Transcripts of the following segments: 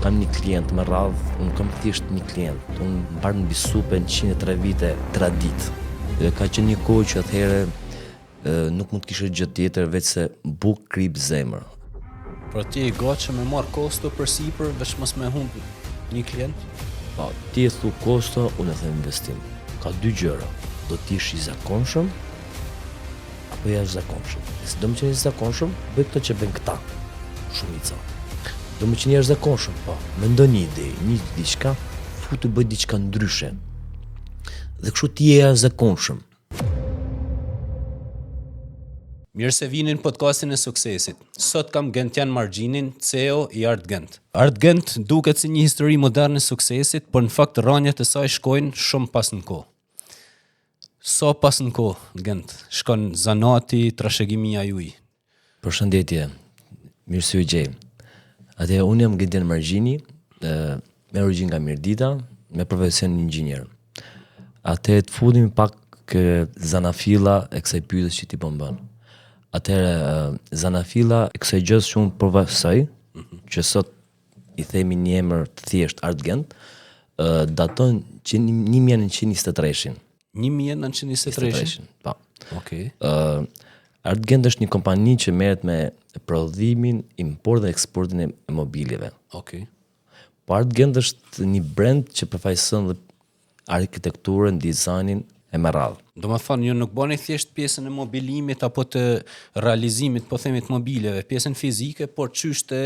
kam një klient më radh, unë kam thjesht një klient, unë mbar në bisupe në 103 vite tradit. Dhe ka qenë një kohë që atëherë nuk mund të kishe gjë tjetër veç se buk krip zemër. Pra ti i gatshëm me marr kosto për sipër veç mos me humb një klient? Po, ti e thu kosto, unë e them investim. Ka dy gjëra. Do t'ish i zakonshëm apo jashtëzakonshëm. Nëse do të qenë i zakonshëm, bëj këtë që bën këta. Shumica. Do të qenë jashtëzakonshëm, po. Mendo një ide, një diçka, futu bëj diçka ndryshe. Dhe kështu ti je jashtëzakonshëm. Mirë se vini në podcastin e suksesit. Sot kam Gentian Margjinin, CEO i ArtGent. ArtGent duket si një histori moderne e suksesit, por në fakt rrënjët e saj shkojnë shumë pas në kohë. Sa pas në kohë, Gent, shkon zanati, trashëgimia juaj? Përshëndetje, mirë se u gjej. Atë unë jam Gentian Margjini, me origjinë nga Mirdita, me profesion inxhinier. Atë të futim pak zanafilla e kësaj pyetjes që ti po bën. Atëherë zanafilla e kësaj gjës që unë provasoj, që sot i themi një emër të thjesht ArtGent, daton 1923-shin. 1923? Po. Okej. ArtGent është një kompani që merret me prodhimin, import dhe eksportin e mobiljeve. Okej. Po ArtGent është një brand që përfaqëson dhe arkitekturën, dizajnin e më radh. Do më thonë, ju nuk bani thjesht pjesën e mobilimit apo të realizimit, po themi të mobileve, pjesën fizike, por qysh të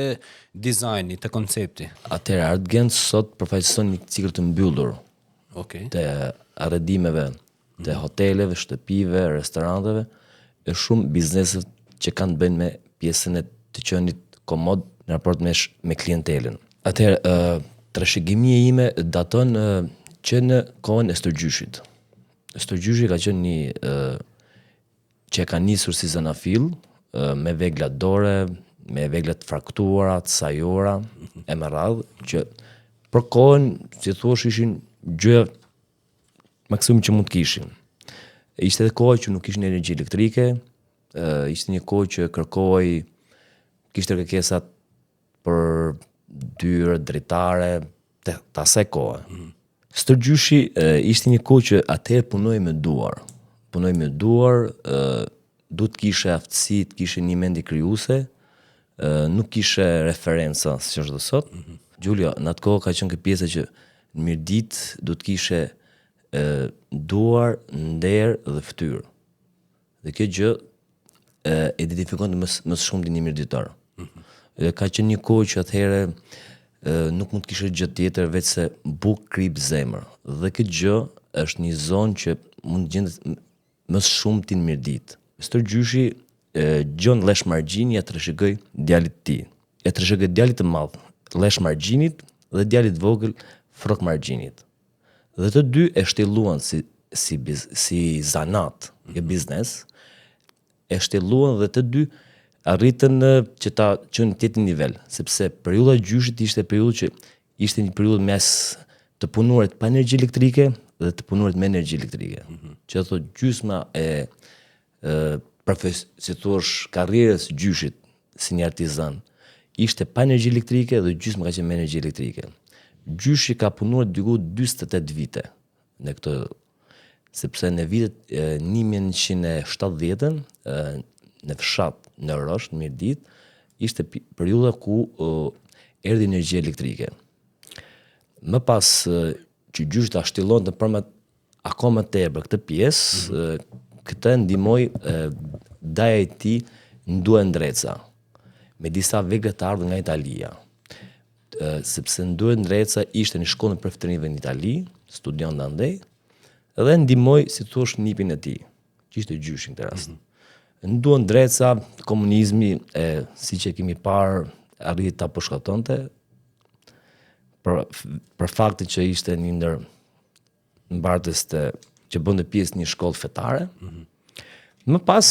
dizajnit, të koncepti. Atëherë ArtGent sot përfaqëson një cikël të mbyllur të arredimeve, të hoteleve, shtëpive, restoranteve, e shumë bizneset që kanë të bëjnë me pjesën e të qenit komod në raport me klientelën. Atëherë trashëgimia ime daton që në kohën e Stërgjyshit. Stërgjyshi ka qenë një që ka nisur si zanafill, me vegla dore, me vegla të fraktuara, të sajora, e më radhë, që për kohën, si thuash, ishin gjëja maksimum që mund të kishin. Ishte edhe kohë që nuk kishin energji elektrike, ishte një kohë që kishte kërkesat për dyrë, dritare, të asaj kohë. Stërgjyshi ishte një kohë që atëherë punoj me duar. Duhet kishe aftësi, të kishe një mendje krijuese, nuk kishe referenca, si është dhe sot. Gjulio, në atë kohë ka qenë kjo pjesa që në Mirdit duhet kishe duar, nder dhe fytyrë. Dhe kjo gjë identifikon më shumë një mirditar. Dhe ka qenë një kohë që atëherë nuk mund të kishe gjë tjetër veç se buk krip zemër. Dhe këtë gjë është një zonë që mund të gjendet më shumë ti në Mirdit. Stërgjyshi Gjon Lesh Margjini ja trashëgoi djalit të tij. Ja trashëgoi djalit të madh, Lesh Margjinit, dhe djalit vogël Frok Margjinit. Dhe të dy e shtjelluan si zanat, jo biznes, e shtjelluan dhe të dy arritën që ta qenë tjetër nivel, sepse periudha e gjyshit ishte periudhë që ishte një periudhë mes të punuarit pa energji elektrike dhe të punuarit me energji elektrike. Që do thotë gjysma e si thuash karrierës gjyshit si një artizan ishte pa energji elektrike dhe gjysma ka qenë me energji elektrike. Gjyshi ka punuar diku 48 vite në këtë, sepse në vitet 1970-ën në fshat në Rosh, në Mirdit, ishte periudha ku erdhi energji elektrike. Më pas që gjyshi ta shtillonte përmet akoma tepër këtë pjesë, këtë ndihmoi daja e tij Ndue Ndreca, me disa vegla të ardhur nga Italia. Sepse Ndue Ndreca ishte në shkollën e përfitërimeve në Itali, studion andej, dhe ndihmoi, si thosh, nipin e tij, që ishte gjyshi në këtë rast. Ndue Ndreca, komunizmi, si që kemi parë, arriti ta përshkattonte, për faktin që ishte një ndër mbartës që bënte pjesë një shkollë fetare. Më pas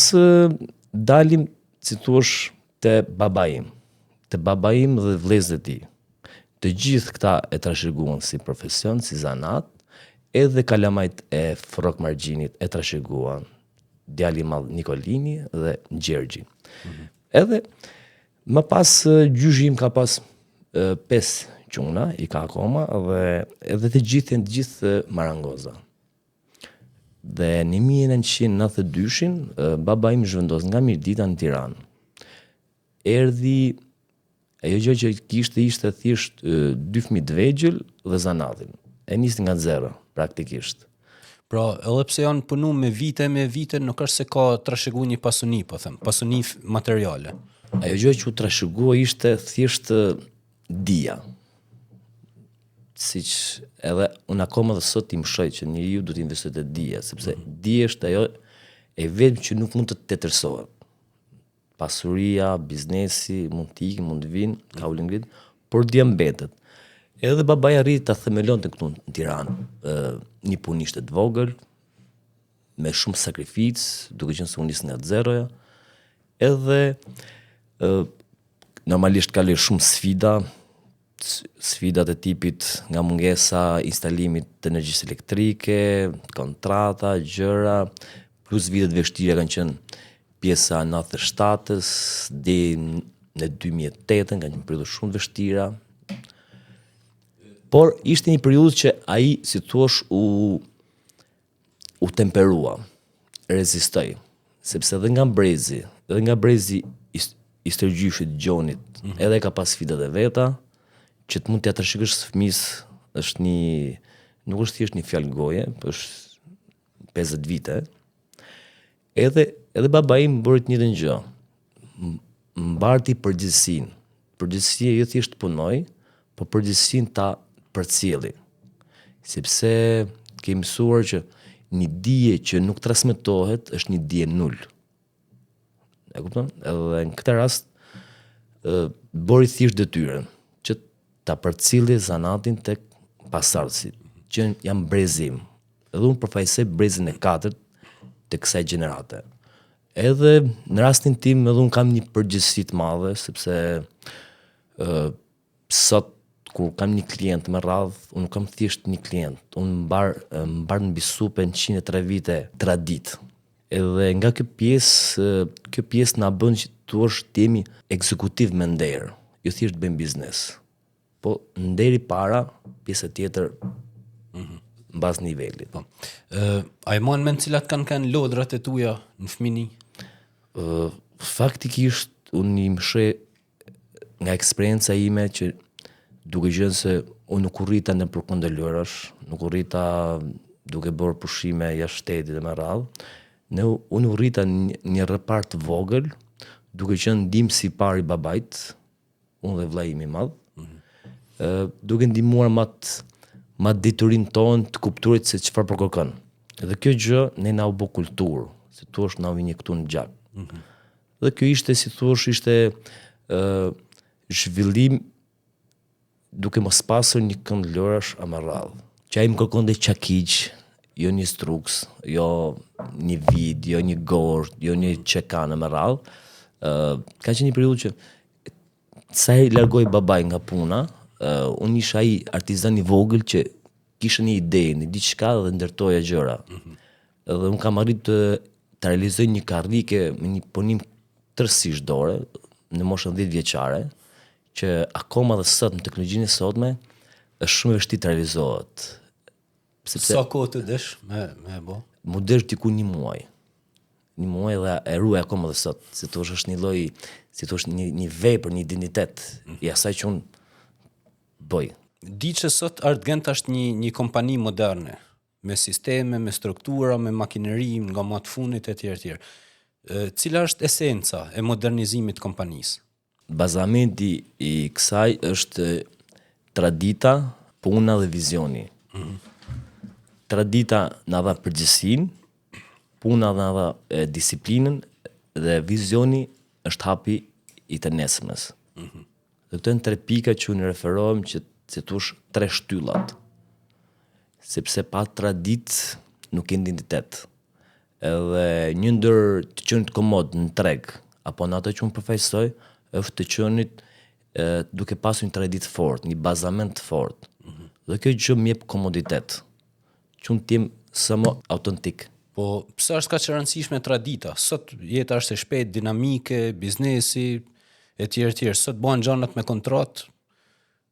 dalim, si thuash, te babaim dhe vëllezërit e tij. Të gjithë këta e trashëguan si profesion, si zanat, edhe kalamajt e Frok Margjinit e trashëguan, djali i madh Nikolini dhe Gjergji. Edhe më pas gjyshi im ka pas 5 quna, i ka akoma, dhe edhe të gjithë marangoza. Dhe në 1992-shin, baba im zhvendos nga Mirdita në Tiranë. Erdhi, ajo gjë që kishte ishte thjesht 2 fëmijë të vegjël dhe zanatin. E nisi nga zero, praktikisht. Pra, edhe pse janë punu me vite, nuk është se ka trashëgu një pasuni, po them, pasuni materiale. Ajo gjë që u trashëgua ishte thjesht dia. Siç edhe unë akoma dhe sot i mshoj që njeriu duhet të investojë te dia, sepse dia është ajo e vetëm që nuk mund të tetërsohet. Pasuria, biznesi, mund të ikë, mund të vinë, ka u ngrit, por dia mbetet. Edhe babai arriti ta themelonte këtu në Tiranë, një punishtë të vogël, me shumë sakrificë, duke qenë se unë nis nga zeroja, edhe normalisht kaloi shumë sfidat e tipit nga mungesa instalimit të energjisë elektrike, kontrata, gjëra, plus vitet vështira kanë qenë pjesa 97-s, deri në 2008 kanë qenë periudhë shumë vështira. Por ishte një periudhë që ai, si thua, u temperua, rezistoi, sepse edhe nga brezi i stërgjyshit Gjonit, edhe ka pas sfidat e veta, që të mund t'ia trashëgosh fëmisë është nuk është thjesht një fjalë goje, por është 50 vite. Edhe baba im bëri të njëjtën gjë. Mbarti përgjegjësinë. Përgjegjësia jo thjesht punoi, por përgjegjësinë ta përcjelli. Sepse kemi mësuar që një dije që nuk transmetohet është një dije nul. E kupton? Edhe në këtë rast bëri thjesht detyrën që ta përcjelli zanatin tek pasardhësit, që janë brezim. Edhe unë përfaqësoj brezin e 4 të kësaj gjenerate. Edhe në rastin tim edhe unë kam një përgjegjësi të madhe, sepse sot kur kam një klient me radhë, unë nuk kam thjesht një klient, unë mbar mbi supe në 103 vite tradit. Edhe nga kjo pjesë na bën që të jemi ekzekutiv me nder, jo thjesht bëjmë biznes. Po nderi para, pjesa tjetër mbas nivelit. A e mon me në cilat kanë lodrat e tuja në fëmini? Faktikisht, unë i mshe nga eksperienca ime që duke qenë se unë nuk u rrita në përkundëlërash, nuk u rrita duke bërë pushime jashtë shtetit dhe me radhë, unë u rrita një rrepar të vogël, duke qenë ndihmës i parë i babait, unë dhe vllai im i madh, duke ndihmuar ma detyrinë tonë të kuptuarit se çfarë po kërkon. Dhe kjo gjë ne na u bë kulturë, si thua na u vini këtu në gjak. Dhe kjo ishte, si thua, ishte zhvillim duke mos pasur një kënd lërash a me radhë. Që ai më kërkonte çakiq, jo një struks, jo një vid, jo një gosht, jo një çekan me radhë. Ka qenë një periudhë që sa i largoi babai nga puna, unë isha ai artizan i vogël që kisha një ide, një diçka dhe ndërtoja gjëra. Dhe unë kam arritur të realizoj një karrike me një punim tërësisht dore, në moshën 10 vjeçare, që akoma dhe sot në teknologjinë e sotme është shumë e vështirë të realizohet. Sa kohë të desh me bo? Mu desh diku një muaj. Një muaj dhe e ruaj akoma dhe sot. Si të është një lloj, si të është një vepër, një identitet i asaj që unë bëj. Di që sot Artgent është një kompani moderne, me sisteme, me struktura, me makineri, nga matë funit e tjerë. Cila është esenca e modernizimit të kompanisë? Bazamenti i kësaj është tradita, puna dhe vizioni. Tradita na dha përgjegjësinë, puna na dha disiplinën dhe vizioni është hapi i të nesërmes. Dhe këto janë 3 pika që unë referohem që si thosh 3 shtyllat. Sepse pa tradit nuk ke identitet. Edhe një ndër të qenit komod në treg apo në ato që unë përfaqësoj është të qenit duke pasur një tradit fort, një bazament fort. Dhe kjo gjë më jep komoditet. Që unë tim sa më autentik. Po pse është kaq e rëndësishme tradita? Sot jeta është e shpejtë, dinamike, biznesi e tjerë. Sot bëhen gjanat me kontratë.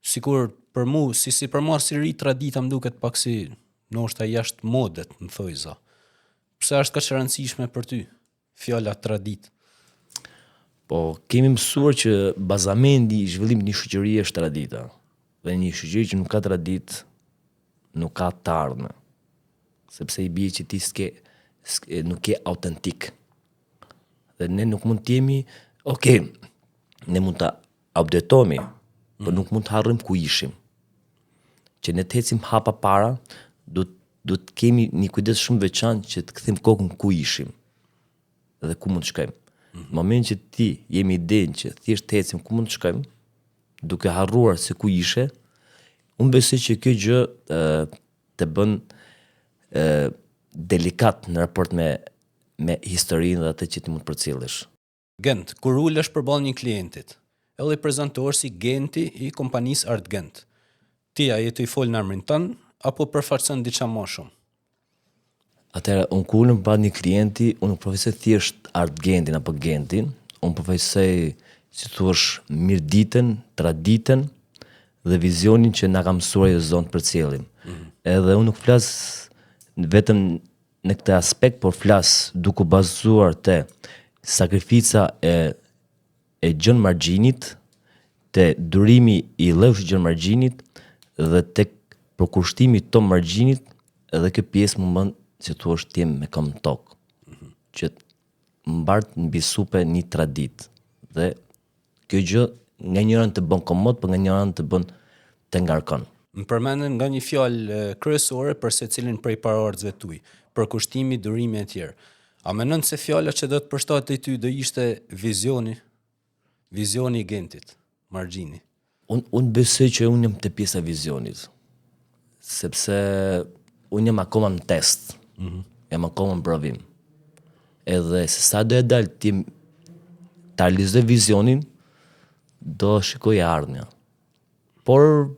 sikur për mu, si për marë si ri tradita më duket pak si ndoshta jashtë modet, më thoj za. Pse është kaq e rëndësishme për ty fjala tradit? Po kemi mësuar që bazamendi i zhvillimit të një shoqërie është tradita. Dhe një shoqëri që nuk ka tradit, nuk ka të ardhme. Sepse i bie që ti nuk je autentik. Dhe ne nuk mund të jemi, ne mund të updatohemi, por nuk mund të harrim ku ishim. Që ne të ecim hapa para, do të kemi një kujdes shumë veçantë që të kthejmë kokën ku ishim dhe ku mund të shkojmë. Në moment që ti jemi idenë që thjesht të ecim ku mund të shkojmë, duke harruar se ku ishe, unë besoj që kjo gjë të bën delikat në raport me historinë dhe atë që ti mund të përcjellësh. Gent, kur ulesh përballë një klientit, edhe i prezantohesh si Genti i kompanisë Art Gent. Ti a je të i fol në emrin tënd apo përfaqëson diçka më shumë? Atëherë, unë kur ulem pa një klienti, unë nuk përfaqësoj thjesht Art Gentin apo Gentin, unë përfaqësoj, si thuash, mirëditën, traditën dhe vizionin që na ka mësuar ajo zonë të përcjellim. Edhe unë nuk flas vetëm në këtë aspekt, por flas duke bazuar te sakrifica e John Marginit, te durimi i Leush John Marginit dhe tek përkushtimi i Tom Marginit, edhe kjo pjesë më bën, si thua, të jem me këmbë në tokë. Që mbart mbi supe një tradit. Dhe kjo gjë nga njëran të bën komod, por nga njëran të bën të ngarkon. Më përmenden nga një fjalë kryesore për secilin prej paraardhësve tuaj, përkushtimi, durimi e tjerë. A mendon se fjala që do të përshtatej ty do ishte vizioni i Gentit, Margjini? Unë besoj që unë jam te pjesa e vizionit. Sepse unë jam akoma në test. Jam akoma në provim. Edhe se sa do e dalë ti ta realizoj vizionin, do shikoj e ardhmja. Por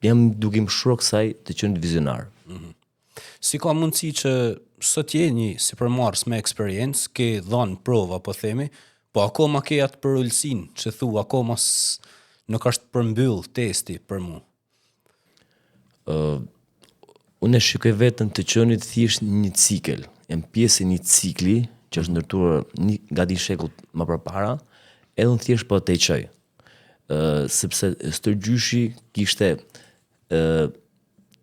jam duke më shruar kësaj të qenë vizionar. Si ka mundësi që sot je një sipërmarrës me eksperiencë, ke dhënë prova, po themi, po akoma ke atë përullësinë që thua akoma nuk është përmbyll testi për mua? Unë e shikoj vetën të qenit thjesht një cikël. Jam pjesë e një cikli që është ndërtuar gati shekull më përpara, edhe unë thjesht po të çoj. Sepse Stërgjyshi kishte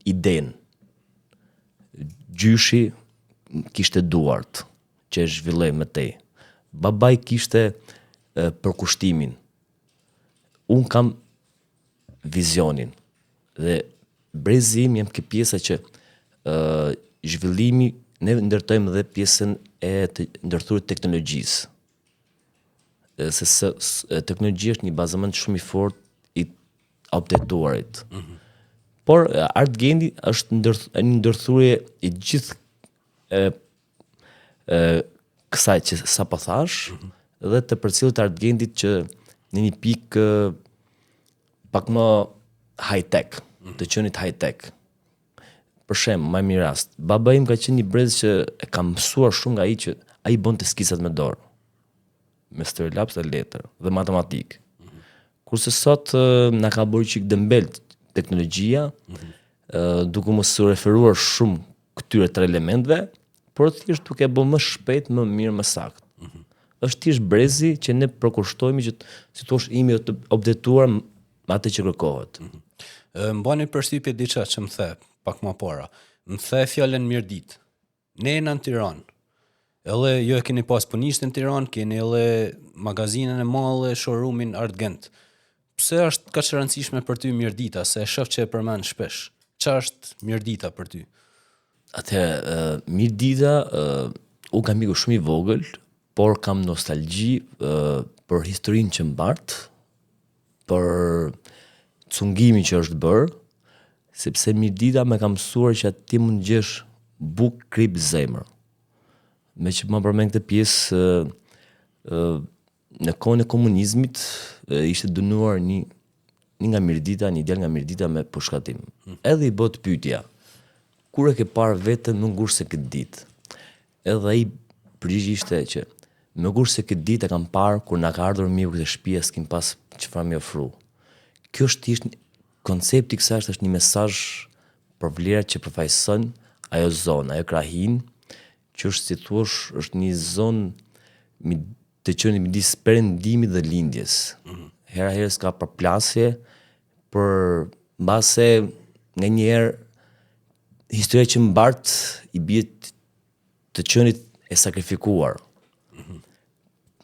idenë. Gjyshi kishte duart që e zhvilloi me tej. Babai kishte përkushtimin. Unë kam vizionin. Dhe brezi im jam kë pjesa që zhvillimi, ne ndërtojmë dhe pjesën e të ndërthurit teknologjisë. Se teknologjia është një bazament shumë i fortë i updateuarit. Por Art Genti është një ndërthurje i gjithë kësaj që sa po thash, dhe të përcjellit Art Gentit që në një pikë pak më high-tech, të qenit high-tech. Për shembull, më mirë rast, baba im ka qenë një brez që e ka mësuar shumë nga ai që ai bënte skisat me dorë, me Streelabs dhe letër dhe matematik. Kurse sot na ka bërë çik dëmbel teknologjia, duke mos u referuar shumë këtyre tre elementeve, por thjesht duke bërë më shpejt, më mirë, më saktë. Është thjesht brezi që ne përkushtojmë që si thua imi të updateuar me atë që kërkohet. Mbani përshtypje diçka që më the pak më para. Më the fjalën mirëditë. Ne jena në Tiranë. Edhe ju e keni pas punishtë në Tiranë, keni edhe magazinën e madhe, showroomin Art Gent. Pse është kaq e rëndësishme për ty mirëdita, se e shoh që e përmend shpesh? Çfarë është mirëdita për ty? Mirëdita, unë kam ikur shumë i vogël, por kam nostalgji për historinë që mbart, për cungimin që është bërë, sepse mirëdita më ka mësuar që ti mund gjesh bukë, krip, zemër. Me që më përmend këtë pjesë, në kohën e komunizmit ishte dënuar një nga mirëdita, një djalë nga mirëdita me përshkatim. Edhe i bot pyetja, kur e ke parë vetën më ngushtë se këtë ditë? Edhe ai përgjigji ishte që më ngushtë se këtë ditë e kam parë kur na ka ardhur miku te shtëpia, s'kim pas çfarë më ofru. Kjo është thjesht koncepti i kësaj është një mesazh për vlerat që përfaqëson ajo zonë, ajo krahin, që është si thua është një zonë të qenë midis perëndimit dhe lindjes. Hera herës ka përplasje për mbase nganjëherë historia që mbart i bie të qenit e sakrifikuar.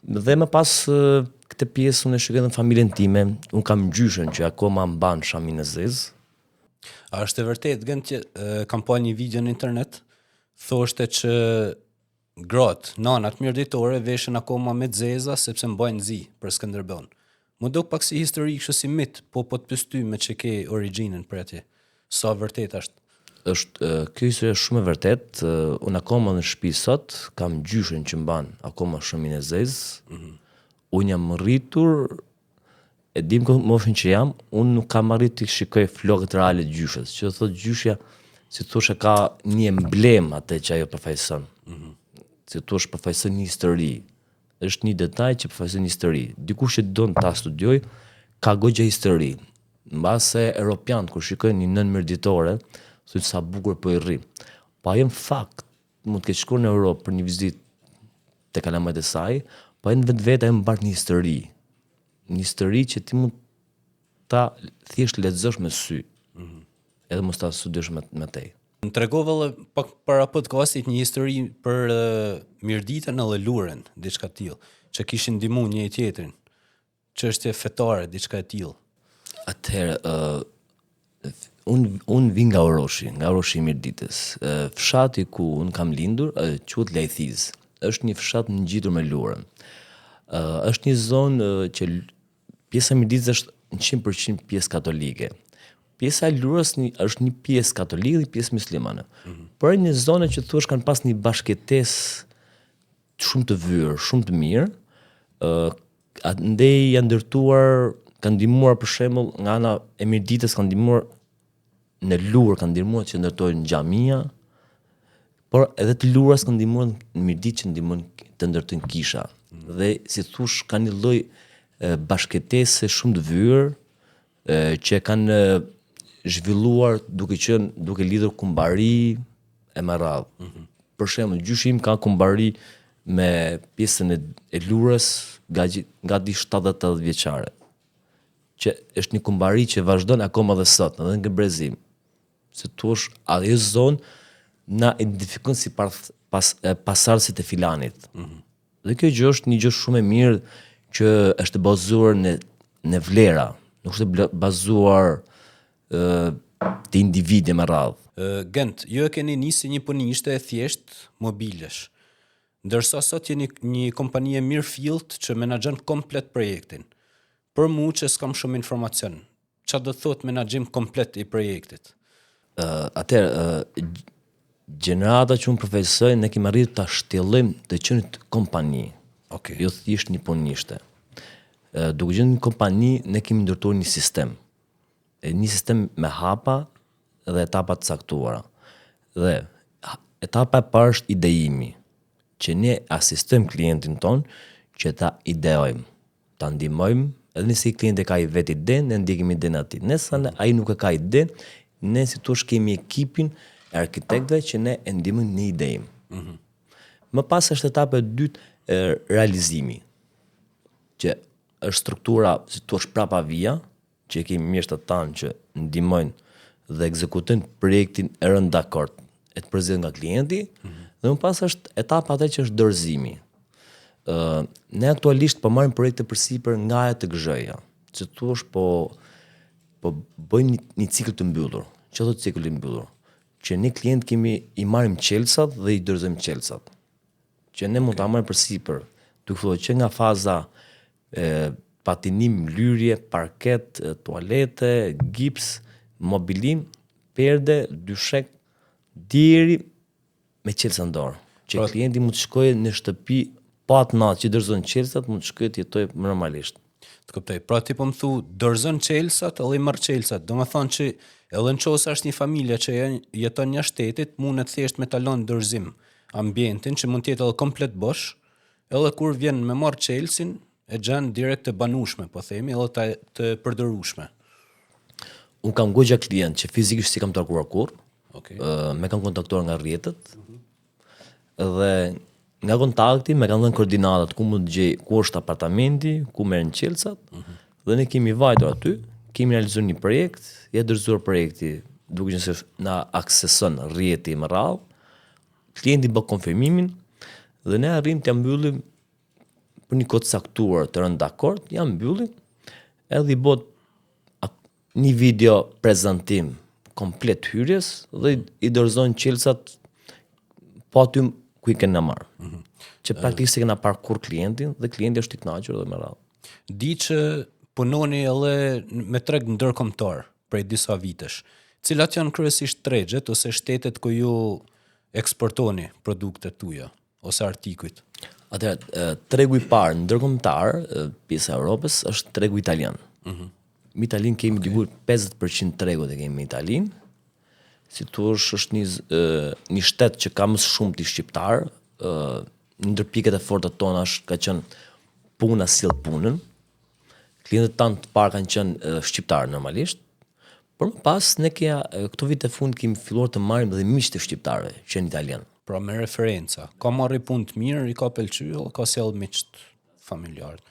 Dhe më pas këtë pjesë unë e shikoj në familjen time, unë kam gjyshen që akoma mban shamin e zezë. A është e vërtet gënë që kam pa një video në internet, thoshte që gratë, nanat mirditore veshen akoma me zeza sepse mbajnë zi për Skënderbeu. Më duk pak si histori kështu si mit, po të pysty me që ke origjinën për atje. Sa vërtet është? Kjo histori është shumë e vërtet. Unë akoma në shtëpi sot kam gjyshen që mban akoma shamin e zezë. Unë jam rritur, e dim moshin që jam, unë nuk kam arrit të shikoj flokët reale të gjyshes, që thot gjyshja, si thoshe ka një emblem atë që ajo përfaqëson. Si thosh përfaqëson një histori. Është një detaj që përfaqëson një histori. Dikush që don ta studioj, ka goxha histori. Mbase europian kur shikojnë një nën mirditore, thonë sa bukur po i rri. Po ajo në fakt mund të ketë shkuar në Europë për një vizitë te kalamajt e saj, po ai në vetvete ajo mbart një histori. Një histori që ti mund ta thjesht lexosh me sy. Edhe mos ta studiosh me tej. Më tregova pak para podcastit një histori për Mirditën edhe Luren, diçka të tillë, që kishin ndihmuar njëri tjetrin. Çështje fetare, diçka e tillë. Atëherë, unë vi nga Oroshi i Mirditës. Fshati ku unë kam lindur quhet Lajthiz. Është një fshat ngjitur me Luren. Është një zonë që pjesa e Mirditës është 100% pjesë katolike. Pjesa e Lurës është një pjesë katolike dhe një pjesë muslimane. Por një zonë që thuaç kanë pas një bashkëtesë shumë të vyrë, shumë të mirë. Andej janë ndërtuar, kanë ndihmuar për shembull nga ana e Mirditës, kanë ndihmuar në Lurë, kanë ndihmuar që ndërtojnë xhamia, por edhe të Lurës kanë ndihmuar në Mirditë që ndihmojnë të ndërtojnë kisha. Dhe si thosh kanë një lloj bashkëtese shumë të vyrë që kanë zhvilluar duke lidhur kumbari e me radhë. Për shembull, gjyshi im ka kumbari me pjesën e Lurës gati 70-80 vjeçare. Që është një kumbari që vazhdon akoma dhe sot, edhe në Brezim. Se thuaç, ajo zonë na identifikon si pasardhësit e filanit. Dhe kjo gjë është një gjë shumë e mirë që është bazuar në vlera, nuk është bazuar të individi me radhë. Gent, ju e keni nisi një punishte e thjesht mobilesh, ndërsa sot jeni një kompani e mirë fillt që menaxhon komplet projektin. Për mu që s'kam shumë informacion, çfarë do të thotë menaxhim komplet i projektit? Gjenerata që unë përfaqësoj, ne kemi arritur ta shtjellim të qenit kompani. Okay. Jo thjesht një punishte. Duke qenë një kompani, ne kemi ndërtuar një sistem. Një sistem me hapa dhe etapa të caktuara. Dhe etapa e parë është idejimi, që ne asistojmë klientin ton që ta ideojmë, ta ndihmojmë, edhe nëse klienti ka i vetë iden, ne ndjekim iden atij. Nëse ai nuk e ka iden, ne si thosh kemi ekipin e arkitektëve që ne e ndihmojmë në idejmë. Më pas është etapa e dytë realizimi, që është struktura, si thua, prapa via, që kemi mjeshtrat tanë që ndihmojnë dhe ekzekutojnë projektin e rënë dakord, e të përzgjedhur nga klienti, dhe më pas është etapa atë që është dorëzimi. Ne aktualisht po marrim projekte përsipër nga e të gzhëja, që thua po bëjmë një cikël të mbyllur. Çfarë do të cikël i mbyllur? Që ne klient i marrim qelësat dhe i dorëzojmë qelësat. Që ne mund ta marrim përsipër, duke filluar që nga faza patinim, lyrje, parket, tualete, gips, mobilim, perde, dyshek, deri me qelësa në dorë. Që klienti mund të shkojë në shtëpi pa atë natë që dorëzon qelësat, mund të shkojë të jetojë normalisht. Të kuptoj. Pra ti po më thu dorëzon qelësat edhe i marr qelësat. Domethënë që edhe nëse është një familje që jeton jashtë shtetit, mundet thjesht me talon dorëzim ambientin që mund të jetë edhe komplet bosh, edhe kur vjen me marr qelësin, e gjen direkt të banueshme, po themi, edhe të përdorueshme. Unë kam goxha klient që fizikisht si kam takuar kurrë, Okej. me kam kontaktuar nga rrjetet, dhe nga kontakti me kanë dhënë koordinatat ku mund të gjej ku është apartamenti, ku merren qelçat, dhe ne kemi vajtur aty, kemi realizuar një projekt, ja dorëzuar projekti, duke qenë se na akseson rrjeti më radh, klienti bë konfirmimin dhe ne arrim t'ja mbyllim për një kohë të caktuar, të rënë dakord, ja mbyllim, edhe i bot një video prezantim komplet hyrjes dhe i dorëzojnë qelçat po aty ku i kena marrë. Që praktikisht se kena parë kur klientin dhe klienti është i kënaqur dhe me radhë. Di që punoni edhe me treg ndërkombëtar prej disa vitesh. Cilat janë kryesisht tregjet ose shtetet ku ju eksportoni produktet tuaja ose artikujt? Atëherë, tregu i parë ndërkombëtar, pjesa e Europës, është tregu italian. Me Italinë kemi diku 50% tregut e kemi me Italinë. Si thua, është një shtet që ka më shumë të shqiptar, ndër piket e forta tona ka qenë puna sill punën. Klientët tanë të parë kanë qenë shqiptarë normalisht, por më pas ne këto vite fund kemi filluar të marrim dhe miq të shqiptarëve që janë italianë. Pra me referenca. Ka marrë punë të mirë, i ka pëlqyer, ka sjell miq familjarë.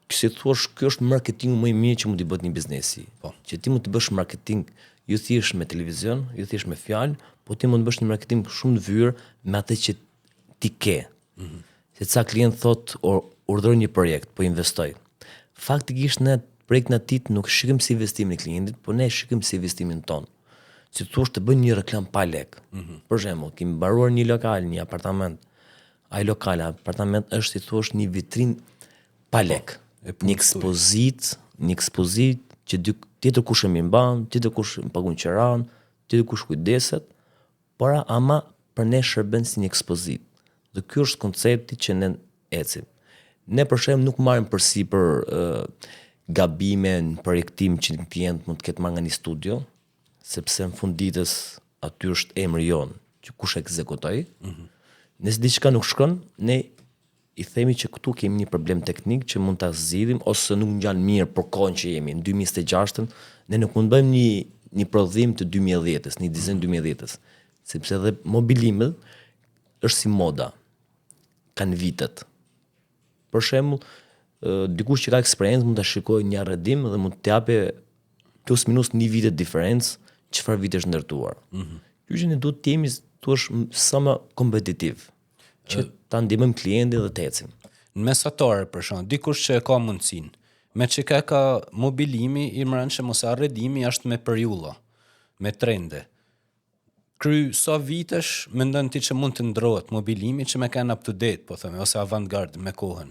Si thua, ky është marketingu më i mirë që mund të bëhet një biznesi. Po. Që ti mund të bësh marketing jo thjesht me televizion, jo thjesht me fjalë, po ti mund të bësh një marketing shumë të vyer me atë që ti ke. Se ca klient thot urdhëroj një projekt, po investoj. Faktikisht ne projektin atit nuk shikojmë si investimin e klientit, po ne shikojmë si investimin ton. Si thua, të bëj një reklam pa lek. Për shembull, kemi mbaruar një lokal, një apartament. Ai lokal, apartament është si thua një vitrinë pa lek. Një ekspozit që tjetër kush e mban, tjetër kush pagun qeran, tjetër kush kujdeset, por ama për ne shërben si një ekspozit. Dhe ky është koncepti që ne ecim. Ne për shembull nuk marrim përsipër gabime në projektim që një klient mund të ketë marrë nga një studio, sepse në fund ditës aty është emri jon, që kush ekzekutoi. Nëse diçka nuk shkon, ne i themi që këtu kemi një problem teknik që mund ta zgjidhim ose nuk ngjan mirë për kohën që jemi. Në 2026-ën ne nuk mund bëjmë një prodhim të 2010-s, një dizajn 2010-s, sepse edhe mobilimet është si moda. Kanë vitet. Për shembull, dikush që ka eksperiencë mund ta shikojë një arredim dhe mund të japë plus minus një vite diferencë çfarë vite është ndërtuar. Kjo që ne duhet të jemi sa më kompetitiv, që ta ndihmojmë klientin dhe të ecim. Në mesatare, për shembull, dikush që e ka mundsinë, me çka ka mobilimi i mbrëmshëm ose arredimi është me periulla, me trende. Sa vitesh mendon ti që mund të ndrohet mobilimi që me kanë up to date, po themi, ose avantgard me kohën?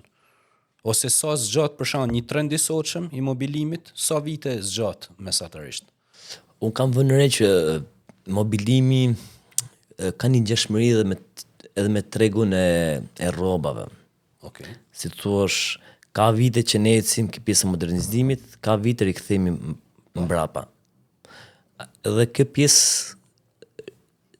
Ose sa zgjat për shembull një trend i sotshëm i mobilimit, sa vite zgjat mesatarisht? Unë kam vënë re që mobilimi ka një ngjashmëri edhe me tregun e rrobave. Okej. Si thuash, ka vite që ne ecim këtë pjesë e modernizimit, ka vite rikthehemi mbrapa. Edhe kjo pjesë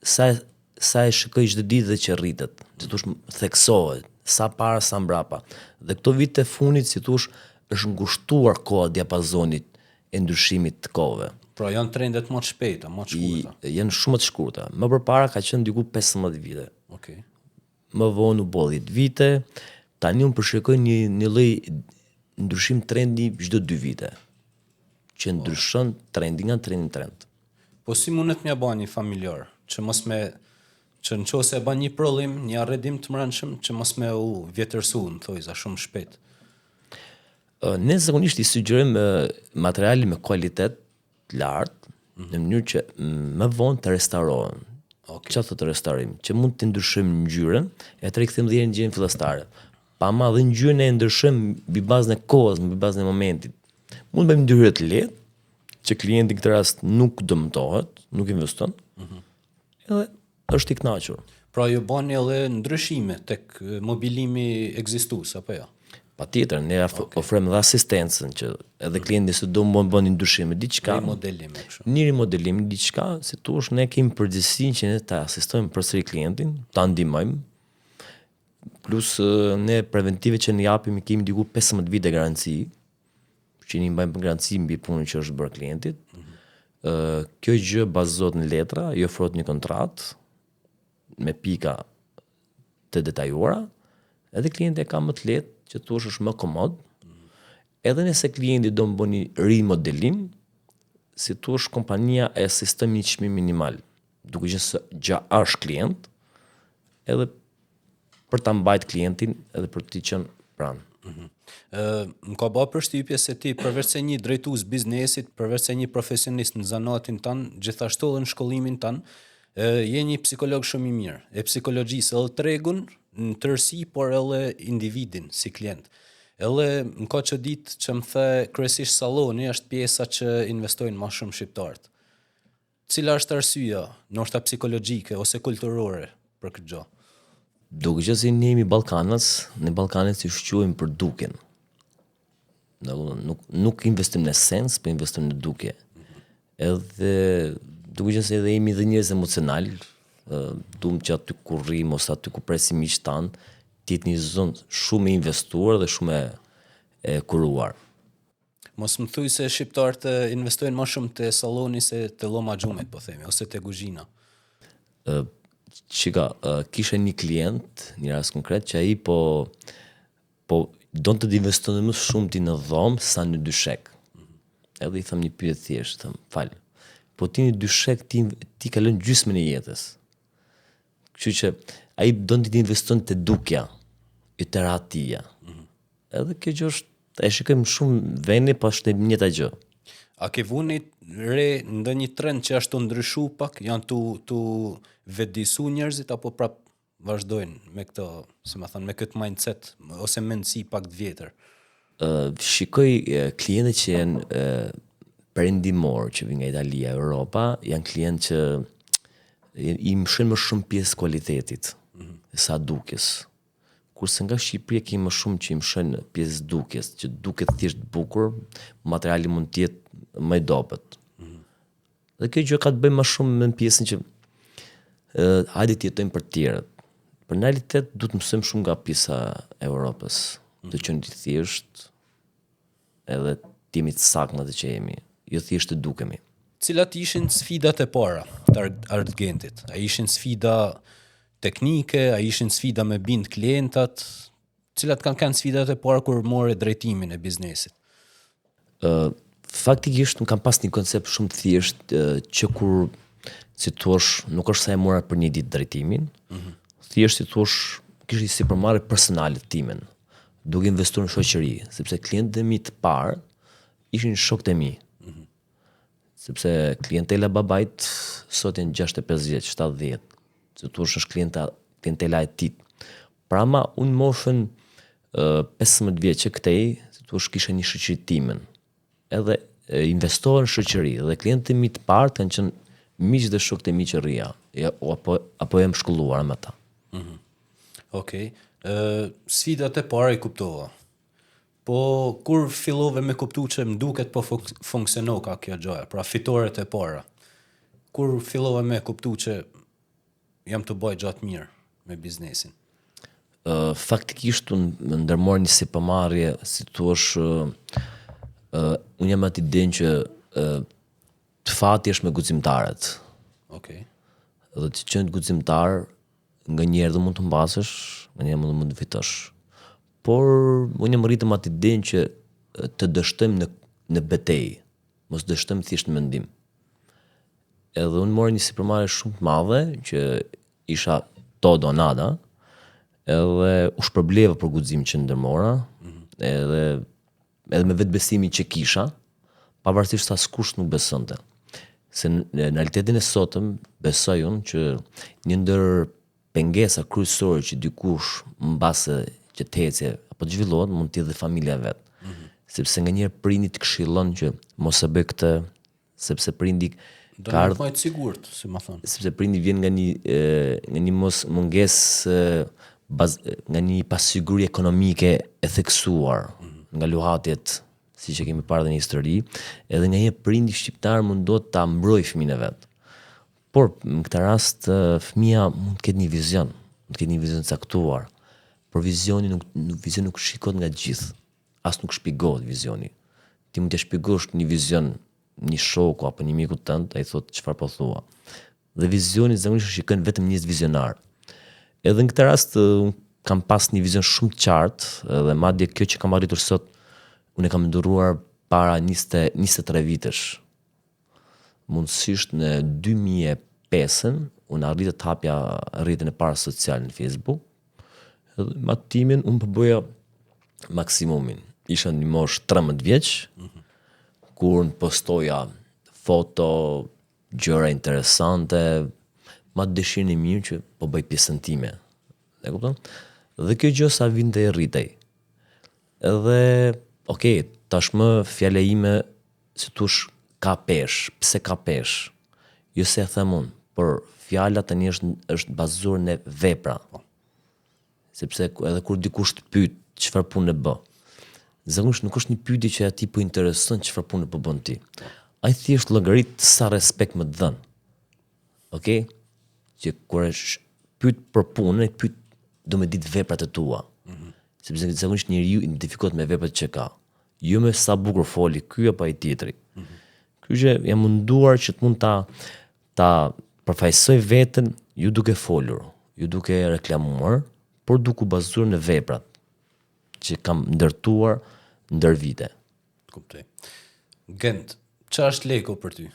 sa e shikoj çdo ditë dhe që rritet, si thuash theksohet, sa para sa mbrapa. Dhe këto vite fundit, si thuash, është ngushtuar koha diapazonit e ndryshimit të kohëve. Pra janë trendet më të shpejta, më të shkurta. Janë shumë të shkurta. Më përpara ka qenë diku 15 vite. Okej. Më vonë u bë 10 vite. Tani unë përshikoj një lloj ndryshim trendi çdo 2 vite. Që ndryshon trendi nga trendi në trend. Po si mundet m'ja bën një familjar që që nëse e bën një prodhim, një arredim të mbrëmshëm, që mos me u vjetërsu, në thojza, shumë shpejt. Ne zakonisht i sugjerojmë materiale me kualitet të lartë, në mënyrë që më vonë të restaurohen. Çfarë thotë restaurim? Që mund të ndryshojmë ngjyrën e të rikthejmë dhe në ngjyrën fillestare. Pa ma dhe ngjyrën e ndryshojmë mbi bazën e kohës, mbi bazën e momentit. Mund të bëjmë ndryrë të lehtë, që klienti në këtë rast nuk dëmtohet, nuk investon. Edhe është i kënaqur. Pra ju bani edhe ndryshime tek mobilimi ekzistues apo jo? Patjetër, ne ofrojmë dhe asistencën që edhe klienti se do mund bëni ndryshime diçka. Një rimodelim diçka, si thuash, ne kemi përgjegjësinë që ne ta asistojmë përsëri klientin, ta ndihmojmë. Plus ne preventive që ne japim kemi diku 15 vite garanci, që ne mbajmë garanci mbi punën që është bërë klientit. Kjo gjë bazohet në letra, i ofrohet një kontratë me pika të detajuara, edhe klienti e ka më të lehtë që thuash është më komod. Edhe nëse klienti do më bëj një rimodelim, si thuash kompania e sistemi një çmim minimal, duke qenë se gja është klient, edhe për ta mbajt klientin edhe për t'i qenë pranë. Më ka bërë përshtypje se ti përveç se një drejtues biznesit, përveç se një profesionist në zanatin tanë, gjithashtu edhe në shkollimin tanë, je një psikolog shumë i mirë, e psikologjisë edhe tregun në tërësi, por edhe individin si klient. Edhe më ka që ditë që më the kryesisht salloni është pjesa që investojnë më shumë shqiptarët. Cila është arsyeja, ndoshta psikologjike ose kulturore për këtë gjë? Duke që si ne jemi Ballkanës, në Ballkanët si shquajmë për duken. Nuk investim në sens, për investim në duke. Edhe duke që se edhe jemi dhe njerëz emocional, duam që aty ku rrim ose aty ku presim miq tan, t'jetë një zonë shumë e investuar dhe shumë e kuruar. Mos më thuj se shqiptarët investojnë më shumë te salloni se te lloma xhumit, po themi, ose te kuzhina. Çika, kisha një klient, një rast konkret, që ai po donte të investonte më shumë ti në dhomë sa në dyshek. Edhe i tham një pyetje thjesht, tham, fal. Po ti në dyshek ti ka lënë gjysmën e jetës. Kështu që ai donte të investonte te dukja, e teratia. Edhe kjo gjë është e shikojmë shumë vende, po është e njëjta gjë. A ke vuni re ndonjë trend që ashtu ndryshu pak, janë tu vetëdijsu njerëzit apo prap vazhdojnë me këtë, si më thënë, me këtë mindset ose mendësi pak të vjetër? Shikoj klientët që janë perëndimor, që vijnë nga Italia, Europa, janë klientë që i mshin më shumë pjesë kualitetit, sa dukjes. Kurse nga Shqipëria kemi më shumë që i mshin pjesë dukjes, që duket thjesht bukur, materiali mund të jetë më i dobët. Dhe kjo gjë ka të bëjë më shumë me pjesën që hajde të jetojmë për të tjerët. Për në realitet duhet të mësojmë shumë nga pjesa e Europës, të qenë të thjesht edhe të jemi të saktë në atë që jemi, jo thjesht të dukemi. Cilat ishin sfidat e para të Artgentit? A ishin sfida teknike, a ishin sfida me bind klientat? Cilat kanë sfidat e para kur more drejtimin e biznesit? Faktikisht nuk kam pas një koncept shumë të thjesht që kur si thuash nuk është sa e mora për një ditë drejtimin, thjesht si thuash kishte si përmarrje personale timen, duke investuar në shoqëri, sepse klientët e mi të parë ishin shokët e mi. Sepse klientela babait sot janë 65 vjeç, 70. Se thuash është klientela e tij. Pra ma unë moshën 15 vjeç këtej, si thuash kisha një shoqëri timen. Edhe investohen në shoqëri dhe klientët e mi të parë kanë qenë miq dhe shokët e mi që rria, apo jam shkolluar me ata. Okej. Sfidat e para i kuptova. Po kur fillove me kuptu që më duket po funksiono ka kjo gjëja, pra fitoret e para. Kur fillove me kuptu që jam të bëj gjatë mirë me biznesin? Faktikisht unë ndërmor një sipërmarrje, si thuash, unë jam aty den që të fati është me guximtarët. Okej. Dhe të qenë guximtar, nga njerë dhe mund të mbasësh, nga njerë mund të fitosh. Por unë jam rritëm aty den që të dështojmë në betejë, mos dështojmë thjesht në mendim. Edhe unë mori një sipërmarrje shumë të madhe, që isha todo nada, edhe u shpërbleva për guximin që ndërmora, edhe me vetbesimin që kisha, pavarësisht se askush nuk besonte. Se në realitetin e sotëm besoj unë që një ndër pengesa kryesore që dikush mbase që të ecje apo të zhvillohet mund të jetë dhe familja vet. Sepse nganjëherë prindi të këshillon që mos e bëj këtë, sepse prindi ka më të sigurt, si më thon. Sepse prindi vjen nga një mos mungesë nga një pasiguri ekonomike e theksuar, nga luhatjet siç e kemi parë në histori, edhe nganjëherë prindi shqiptar mundohet ta mbrojë fëmijën e vet. Por në këtë rast fëmia mund të ketë një vizion, mund të ketë një vizion të caktuar. Por vizioni nuk shikohet nga të gjithë, as nuk shpjegohet vizioni. Ti mund të shpjegosh një vizion një shoku apo një miku tënd, ai thotë çfarë po thua. Dhe vizioni zakonisht shikojnë vetëm njerëz vizionar. Edhe në këtë rast unë kam pas një vizion shumë të qartë dhe madje kjo që kam arritur sot unë e kam nduruar para 23 vitesh. Mundësisht në 2005 unë arrita të hapja rrjetin e parë social në Facebook. Edhe me atë timin unë përbëja maksimumin. Isha një mosh 13 vjeç, kur në postoja foto, gjëra interesante, ma dëshirën e mirë që po bëj pjesën time. E kupton? Dhe kjo gjë sa vinte e rritej. Edhe, tashmë fjala ime si thush ka pesh. Pse ka pesh? Jo se e them unë, por fjala tani është bazuar në vepra. Sepse edhe kur dikush të pyet çfarë punë bë, zakonisht nuk është një pyetje që atij po intereson çfarë punë po bën ti. Ai thjesht llogarit sa respekt më të dhën. Okej? Që kur është pyet për punën, pyet do me ditë veprat e tua. Sepse zakonisht njeriu identifikohet me veprat që ka. Jo me sa bukur foli ky apo ai tjetri. Ky që jam munduar që të mund ta përfaqësoj veten ju duke folur, ju duke reklamuar, por duke bazuar në veprat që kam ndërtuar ndër vite. Kuptoj. Gent, çfarë është leku për ty?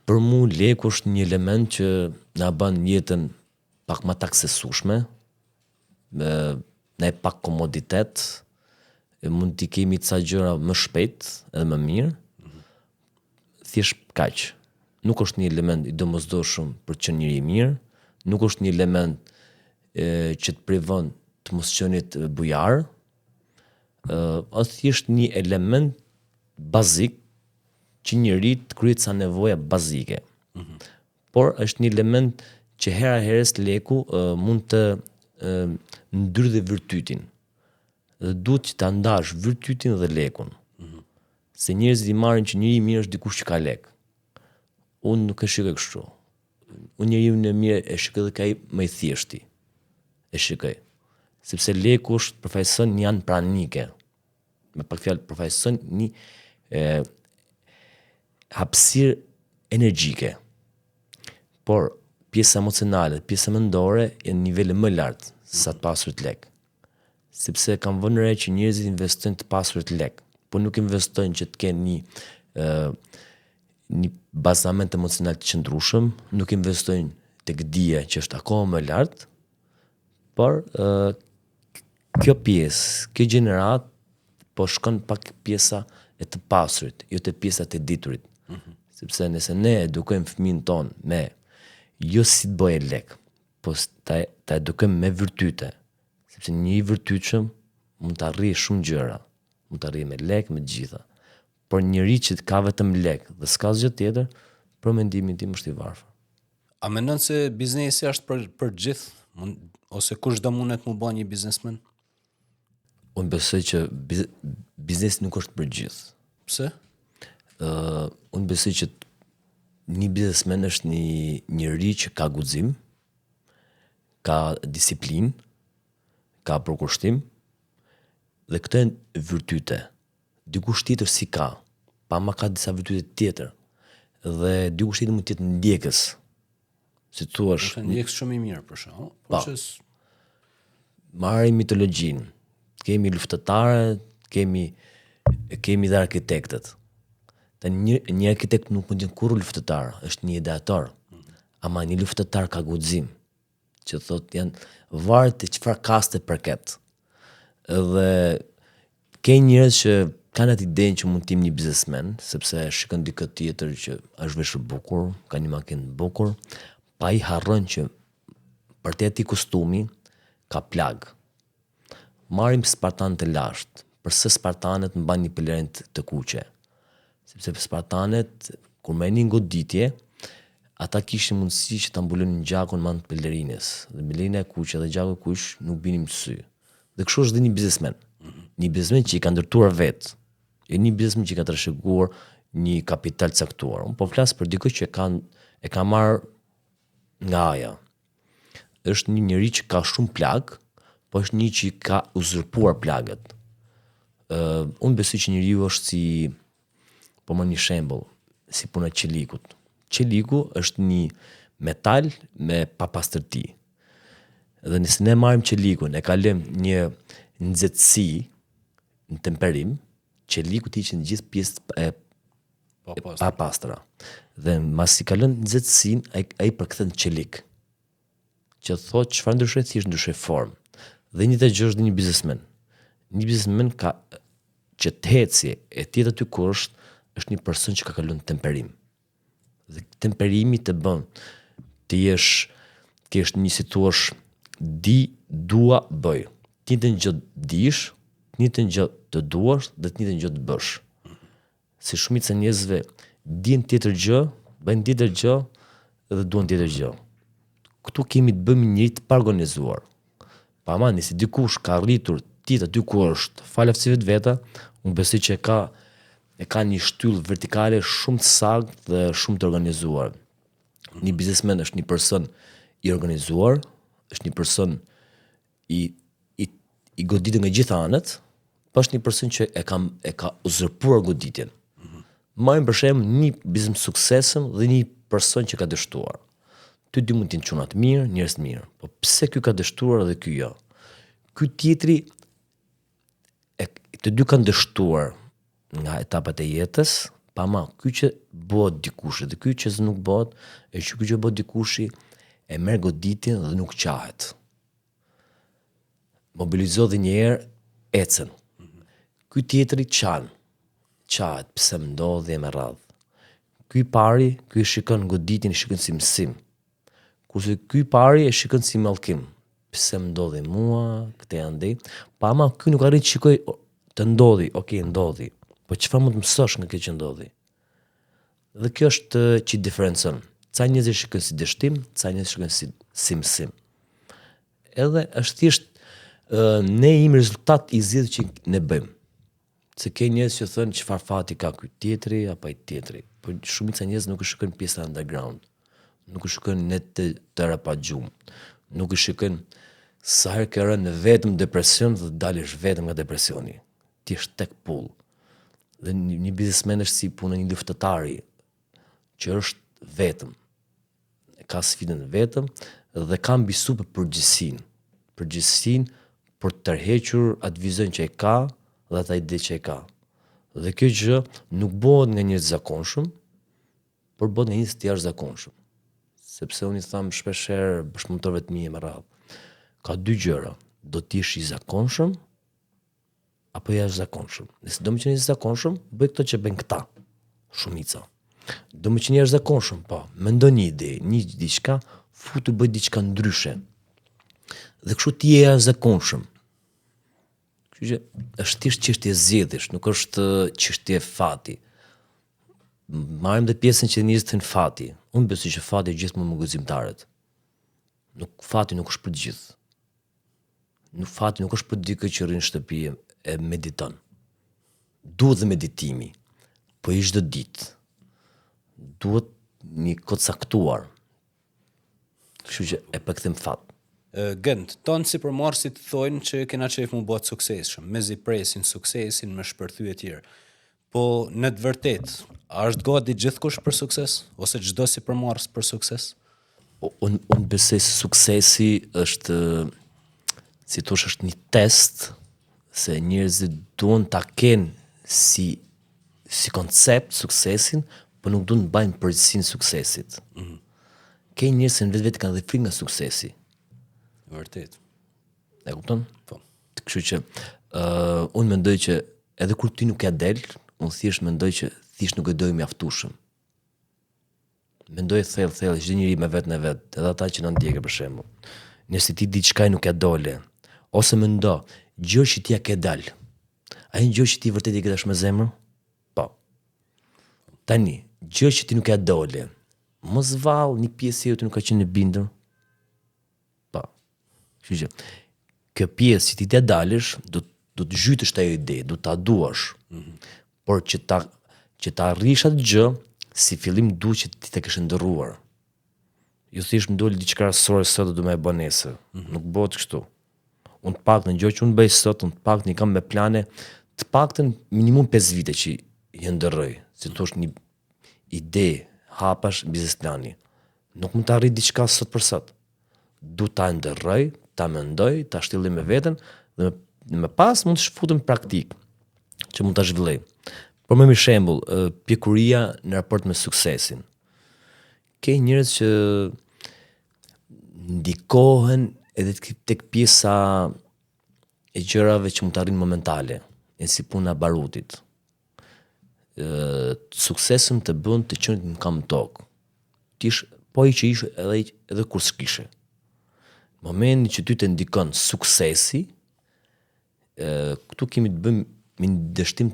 Për mu leku është një element që na bën jetën pak më të aksesueshme, ne pak komoditet, mund t'i kemi ca gjëra më shpejt edhe më mirë. Thjesht kaq. Nuk është një element i domosdoshëm për të qenë njëri i mirë, nuk është një element që të privon të mos qenit bujar, është thjesht një element bazik që njëri të kryet sa nevoja bazike. Por është një element që hera herës leku mund të ndrydhe virtytin. Dhe duhet që ta ndash virtytin dhe lekun. Se njerëzit i marrin që njëri i mirë është dikush që ka lek. Unë nuk e shikoj kështu. Unë njeriu në mirë e shikoj dhe kaj më i thjeshti. E shikoj. Sepse leku është përfaqëson një anë pranike. Me pak fjalë përfaqëson një hapësirë energjike. Por pjesa emocionale, pjesa mendore janë në nivele më lartë sa të pasurit lek. Sepse kam vënë re që njerëzit investojnë të pasurit lek, por nuk investojnë që të kenë një bazament emocional të qëndrueshëm, nuk investojnë tek dija që është akoma më lart, por kjo pjesë, kjo gjenerat po shkon pak pjesa e të pasurit, jo te pjesa e diturit. Sepse nëse ne edukojmë fëmijën ton me jo si të bëjë lek, po ta edukojmë me virtyte. Sepse një i virtytshëm mund të arrijë shumë gjëra, mund të arrijë me lek, me gjitha. Por njëri që ka vetëm lek dhe s'ka asgjë tjetër, për mendimin tim është i varfër. A mendon se biznesi është për gjithë, ose kush do mundet mu bë një biznesmen? Unë besoj që biznesi nuk është për gjithë. Pse? Unë besoj që një biznesmen është një njeri që ka guxim, ka disiplinë, ka përkushtim, dhe këto janë virtyte. Dikush tjetër si ka, pa ma ka disa virtyte tjetër, dhe dikush tjetër mund të jetë ndjekës. Si thua, është ndjekës shumë i mirë për shkak. Po. Marrim mitologjinë. Kemi luftëtarët, kemi dhe arkitektët. Një arkitekt nuk mund të jetë kurrë luftëtar, është një ideator. Ama një luftëtar ka guxim, që thot janë varet të çfarë kaste përket. Edhe ke njerëz që kanë atë idenë që mund të jenë një biznesmen, sepse shikon dikë tjetër që është veshur bukur, ka një makinë të bukur, pa i harron që për të ati kostumi ka plag. Marrim spartanët e lashtë, përse spartanët mban një pelerin të kuqe. Sepse spartanët, kur merrnin goditje, ata kishin mundësi që ta mbulonin gjakun me anë të pelerinës. Dhe pelerina e kuqe dhe gjaku i kuq nuk binin në sy. Dhe kështu është dhe një biznesmen. Një biznesmen që i ka ndërtuar vetë. Jo një biznesmen që i ka trashëguar një kapital caktuar. Unë po flas për dikë që e ka marrë nga aja. Është një njeri që ka shumë plag, po është një që ka uzurpuar plagët. Unë besoj që njeriu është po më një shembull, si puna e qelikut. Qeliku është një metal me papastërti. Dhe nëse ne marrim qelikun, e kalojmë një nxehtësi në temperim, qeliku ti që në gjithë pjesët e papastra. Dhe mas i kalon nxehtësinë, ai përkthen qelik. Që thotë çfarë ndryshoi, thjesht ndryshoi formë. Dhe një të gjë është një biznesmen. Një biznesmen që të heci e tjetë aty ku është një person që ka kaluar në temperim. Dhe temperimi të bën të kesh një si thua di, dua, bëj. Ti të gjë dish, ti të gjë të duash dhe ti të gjë të bësh. Si shumica e njerëzve din tjetër gjë, bëjnë tjetër gjë dhe duan tjetër gjë. Këtu kemi të bëjmë një të paorganizuar. Pa mani, si dikush ka rritur tjetë aty ku është, falë aftësive të veta, unë besoj që e ka një shtyllë vertikale shumë të saktë dhe shumë të organizuar. Një biznesmen është një person i organizuar, është një person i goditur nga gjitha anët, po është një person që e ka uzurpuar goditjen. Marrim për shembull një biznes suksesëm dhe një person që ka dështuar. Ty dy mund të jenë çuna të mirë, njerëz të mirë, po pse ky ka dështuar dhe ky jo? Ky tjetri të dy kanë dështuar nga etapat e jetës, pa ma ky që bëhet dikush dhe ky që nuk bëhet, e që ky që bëhet dikushi e merr goditjen dhe nuk qahet. Mobilizo dhe njerë ecën. Ky tjetri qahet, pse më ndodhi e me radhë. Ky pari, ky shikon goditjen, shikon si mësim. Kurse ky pari e shikon si mallkim. Pse më ndodhi mua, këtë janë dhe, pa ama ky nuk arrit shikoj të ndodhi, ndodhi. Po çfarë mund të mësosh nga kjo që ndodhi? Dhe kjo është që diferencon. Ca njerëz e shikojnë si dështim, ca njerëz e shikojnë si mësim. Edhe është thjesht ne imi rezultat i zgjidhur që ne bëjmë. Se ke njerëz që thonë çfarë fati ka ky tjetri apo ai tjetri. Po shumica njerëz nuk e shikojnë pjesa underground. Nuk e shikojnë ne të rapagjumë. Nuk e shikojnë sa herë ke rënë vetëm depresion dhe dalësh vetëm nga depresioni. Ti je tek pull. Dhe një biznesmen është si puna një luftëtari që është vetëm. Ka sfidën vetëm dhe ka mbisu për përgjithsinë. Përgjithsinë për të tërhequr atë vizion që e ka dhe atë ide që e ka. Dhe kjo gjë nuk bëhet nga një zakonshëm, por bëhet nga një të jashtëzakonshëm. Sepse unë i tham shpeshherë bashkëpunëtorëve të mi me radhë. Ka dy gjëra, do të jesh i zakonshëm apo jashtëzakonshëm. Nëse do të qenë i zakonshëm, bëj këto që bën këta. Shumica. Do të qenë i jashtëzakonshëm, po, mendo një ide, një diçka, futu bëj diçka ndryshe. Dhe kështu ti je i jashtëzakonshëm. Kështu që është thjesht çështje zgjedhjesh, nuk është çështje fati. Marrim dhe pjesën që njerëzit thënë fati. Unë besoj që fati gjithmonë më gëzimtarët. Fati nuk është për të gjithë. Fati nuk është për dikë që rrin në shtëpi e mediton. Duhet dhe meditimi, po çdo ditë. Duhet një kohë caktuar. Kështu që e përkthejm fat. Gënd, tonë si përmarrësit thonë që kena qef mu bëhet suksesshëm, mezi presin suksesin me shpërthyje tjerë. Po në të vërtet, a është gati gjithkush për sukses? Ose çdo si përmarrës për sukses? Unë besoj se suksesi është, si thosh, është një test, se njerëzit duan ta kenë si koncept suksesin, po nuk duan të bajnë përgjithsinë suksesit. Ke njerëz që vetë kanë dhe frikë nga suksesi. Vërtet. E kupton? Po. Kështu që unë mendoj që edhe kur ti nuk e del, unë thjesht mendoj që thjesht nuk e doj mjaftueshëm. Mendoj thellë çdo njeri me vetën e vet, edhe ata që na ndjekë për shembull. Nëse ti diçka nuk e dole, ose mendo, gjë që ti ja ke dal. Ai gjë që ti vërtet i ke dash me zemër? Po. Tani, gjë që ti nuk e dole, mos vall një pjesë jote nuk ka qenë e bindur. Po. Kështu që kjo pjesë që ti të dalësh, do të zhytësh ajo ide, do ta duash. Por që ta arrish atë gjë, si fillim duhet që ti të kesh ndërruar. Jo thjesht më doli diçka rasore sot do më e bën nesër. Nuk bëhet kështu. Unë të paktën gjë që unë bëj sot, unë të paktën i kam me plane, të paktën minimum 5 vite që i ndërroj. si thua një ide, hapash biznes plani. Nuk mund të arrit diçka sot për sot. Du ta ndërroj, ta mendoj, ta shtilloj me veten dhe më pas mund të shfutem në praktik që mund ta zhvilloj. Për më shembull, pjekuria në raport me suksesin. Ke njerëz që ndikohen edhe tek pjesa e gjërave që mund të arrin momentale, e si puna barutit. Suksesin të bën të qenit në kam tokë. Tish po i që ish edhe kur s'kishe. Momenti që ty të ndikon suksesi, këtu kemi të bëjmë me një dështim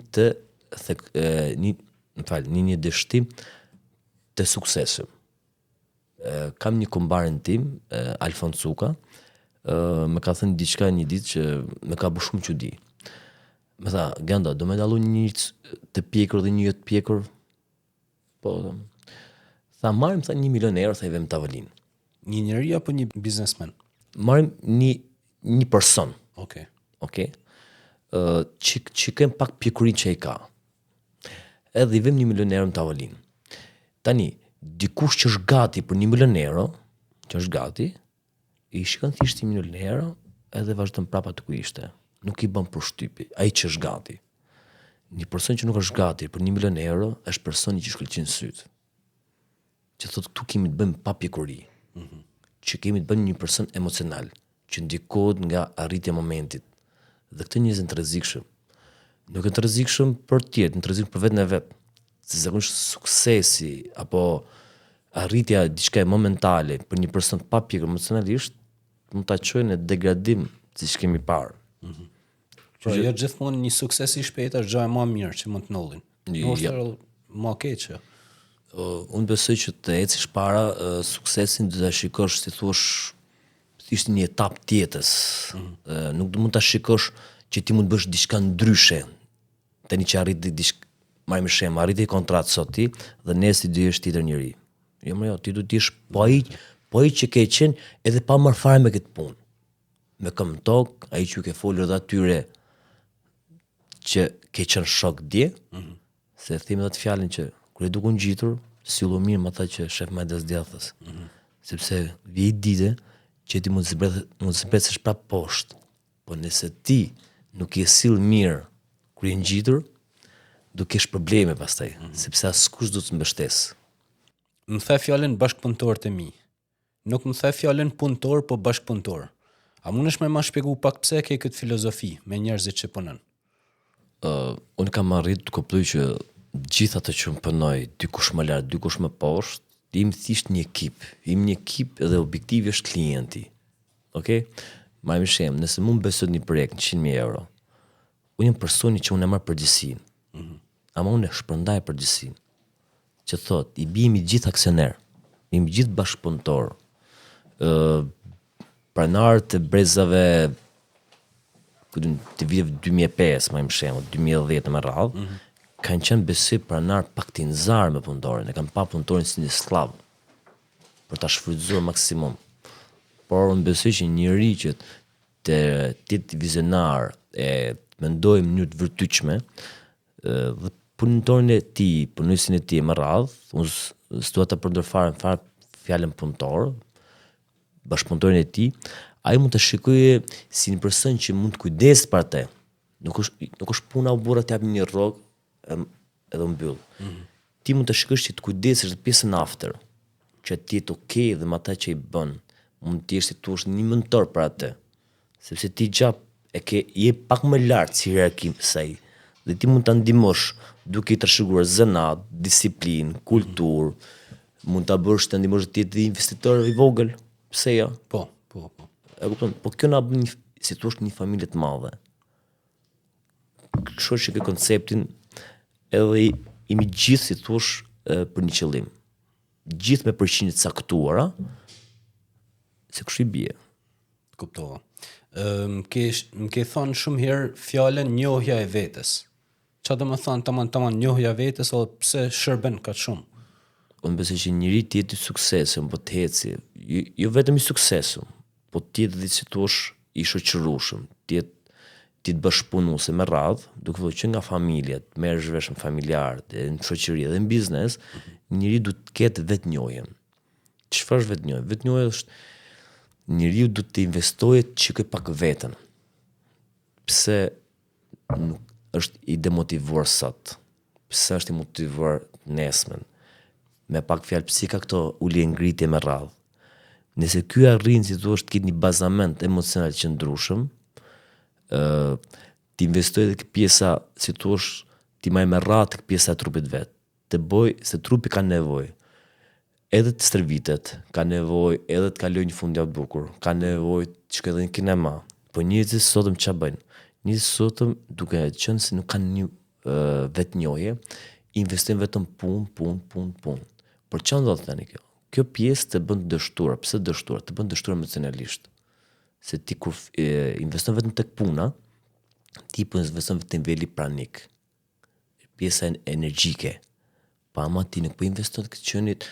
një dështim të suksesshëm. Kam një kumbarin tim, Alfon Cuka, më ka thënë diçka një ditë që më ka bërë shumë çudi. Më tha, Genda, do me dallu një të pjekur dhe një jo të pjekur? Po, tha, marrim tha 1 milion euro, tha i vem tavolinë. Një njeri apo një biznesmen? Marrim një person. Okej. Okay? Që kem pak pjekurin që i ka. Edhe i vem 1 milion euro në tavolinë. Tani, dikush që është gati për 1 milion euro, që është gati, i shikon thjesht 1 milion euro edhe vazhdon prapa të ku ishte. Nuk i bën përshtypje, ai që është gati. Një person që nuk është gati për 1 milion euro është personi që shkëlqen syt. Që thotë këtu kemi të bëjmë pa pjekuri. Që kemi të bëjmë një person emocional, që ndikohet nga arritja e momentit. Dhe këtë njerëz të rrezikshëm. Nuk e të rrezikshëm për tjetër, në të rrezikshëm për vetën e vet. Se zakonisht suksesi apo arritja diçka momentale për një person pa pjekur emocionalisht mund ta çojë në degradim siç kemi parë. Por jo gjithmonë një sukses i shpejtë është gjë e më e mirë që mund të ndodhin. Ndoshta më keq. Unë besoj që të ecish para suksesin do ta shikosh si thuash thjesht një etapë tjetës. Nuk mund ta shikosh që ti mund të bësh diçka ndryshe. Tani që arrit diçka, marrim shemb, arriti kontratë sot ti dhe nesër do jesh tjetër njëri. Jo, ti do të jesh po ai që ke qenë edhe pa marrë fare me këtë punë. Me këmbë tokë, ai që ke folur dhe atyre që ke qenë shok dje, se themi atë fjalën që kur e duku ngjitur, sillu mirë me ata që shef majtas djathtas. Sepse vjen ditë që ti mund të zbresësh prapë poshtë. Po nëse ti nuk je sill mirë kur je ngjitur, do kesh probleme pastaj, sepse askush do të mbështesë. Më the fjalën bashkëpunëtorët e mi. Nuk më the fjalën punëtor, po bashkëpunëtor. A mundesh më shpjegu pak pse ke këtë filozofi me njerëzit që punon? Unë kam arritur të kuptoj që gjithë ato që më punoj, dikush më lart, dikush më poshtë, jemi thjesht një ekip. Jemi një ekip dhe objektivi është klienti. Okej? Marrim shemb, nëse mund besoj një projekt 100.000 euro, unë jam personi që unë e marr përgjegjësinë. Ama unë e shpërndaj përgjegjësinë. Që thot, i bimi gjithë aksioner, i bimi gjithë bashkëpunëtor, pranarët e brezave të viteve 2005, më shembull, 2010 më radhë, kanë qenë besoj pranar paktinzar me punëtorin, e kanë pa punëtorin si një sklav për ta shfrytzuar maksimum. Por unë besoj që njëri që të vizionar e mendoj në mënyrë të vërtyqme, dhe punëtorin e tij, punësin e tij më radh, unë s'dua ta përdor fare fjalën punëtor, bashkëpunëtorin e tij, ai mund të shikojë si një person që mund të kujdeset për atë. Nuk është puna u burra të jap një rrogë edhe u mbyll. Ti mund të shikosh që të kujdesesh të pjesën after, që ti jetë okay dhe me ata që i bën. Mund të jesh si tu është një mentor për atë. Sepse ti gjap je pak më lart si hierarki se ai. Dhe ti mund ta ndihmosh duke i trashëguar zënat, disiplinë, kulturë, mund ta bësh të ndihmosh ti të investitor i vogël. Pse jo? Po. E kupton? Po kjo na bën si thua një familje të madhe. Kështu që ke konceptin edhe imi gjithë si thua për një qëllim. Gjithë me përqindje të caktuara, se kështu i bie. Kuptova. Më ke thonë shumë herë fjalën njohja e vetes. Çfarë do të thonë tamam njohja e vetes ose pse shërben kaq shumë? Unë besoj që njëri të jetë i suksesshëm, po të eci, jo vetëm i suksesshëm, po të jetë dhe si thua i shoqërueshëm, të jetë ti të bësh punuse me radhë, duke thënë që nga familja, të merresh vesh me familjarët, në shoqëri dhe në biznes, njeriu duhet të ketë vetnjohjen. Çfarë është vetnjohja? Vetnjohja është njeriu duhet të investojë të shikoj pak veten. Pse nuk është i demotivuar sot? Pse është i motivuar nesmen? Me pak fjalë, pse ka këto ulje ngritje me radhë? Nëse ky arrin, si thua, të ketë një bazament emocional të qëndrueshëm, të investoj edhe pjesa, si thua, ti marrë me radhë tek pjesa e trupit vet. Të bëj se trupi ka nevojë edhe të stërvitet, ka nevojë edhe të kalojë një fundjavë bukur, ka nevojë të shkojë edhe në kinema. Po njerëzit sotëm ç'a bëjnë? Njerëzit sotëm, duke qenë se nuk kanë një vetnjohje, investojnë vetëm punë. Por ç'a ndodh tani kjo? Kjo pjesë të bën të dështuar. Pse dështuar? Të bën dështuar emocionalisht. Se ti kur investon vetëm tek puna, ti po investon vetëm niveli pranik. Pjesa energjike. Pa ama ti nuk po investon të qenit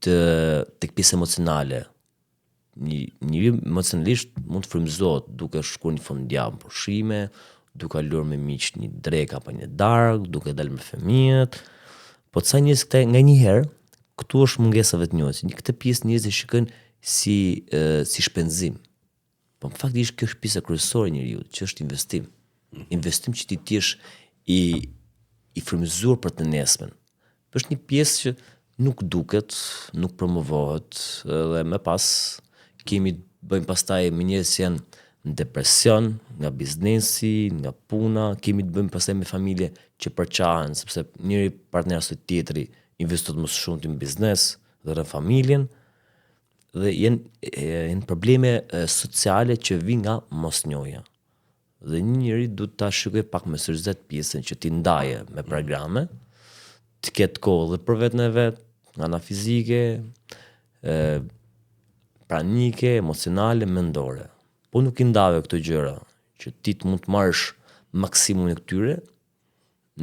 tek pjesa emocionale. Njëri emocionalisht mund të frymëzohet duke shkuar një fundjavë në pushime, duke kaluar me miq një drekë apo një darkë, duke dalë me fëmijët. Po ca njerëz këta nganjëherë këtu është mungesa vetnjohjes. Këtë pjesë njerëzit shikojnë si shpenzim. Po në fakt kjo është pjesa kryesore e njeriu, që është investim. Investim që ti jesh i frymëzuar për të nesmen. Është një pjesë që nuk duket, nuk promovohet, dhe më pas bëjmë pastaj me njerëz që janë në depresion, nga biznesi, nga puna, kemi të bëjmë pastaj me familje që përçahen, sepse njëri partner ose tjetri investohet më shumë në biznes dhe në familjen, dhe janë probleme sociale që vijnë nga mosnjohja. Dhe njëri duhet ta shikojë pak më seriozisht pjesën që ti ndaje me programe, të ketë kohë dhe për vetën e vet, nga ana fizike, pranike, emocionale, mendore. Po nuk i ndave këto gjëra, që ti të mund të marrësh maksimumin e këtyre,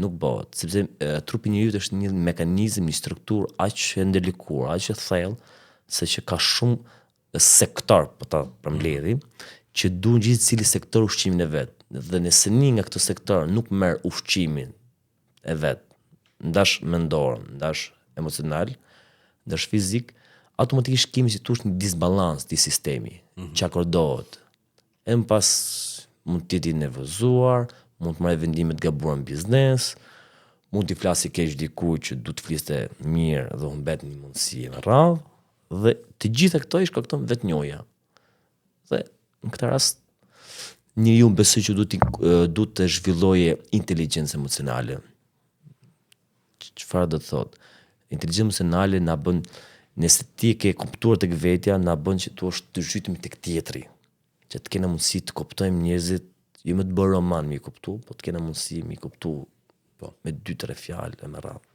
nuk bëhet, sepse trupi njeriu është një mekanizëm, një strukturë aq e ndërlikuar, aq e thellë, se që ka shumë sektor, po ta përmbledhim, që duan gjithë cili sektor ushqimin e vet. Dhe nëse një nga këto sektor nuk merr ushqimin e vet, ndash mendor, ndash emocional, ndash fizik, automatikisht kemi si tush një disbalans të sistemi, që akordohet. E më pas mund të jeti nervozuar, mund të marrë vendime të gabuara në biznes, mund t'i flasi keq dikujt që du të fliste mirë dhe humbet një mundësi me radhë, dhe të gjitha këto i shkakton vetnjohja. Dhe në këtë rast njeriu besoj që du të zhvilloje inteligjencë emocionale. Çfarë do të thotë? Inteligjenca emocionale na bën, nëse ti e ke kuptuar tek vetja, na bën që tu është të zhytemi tek tjetri, që të kena mundësi të kuptojmë njerëzit, jo më të bërë roman mi kuptu, po të kena mundësi mi kuptu me 2-3 fjalë e me radhë.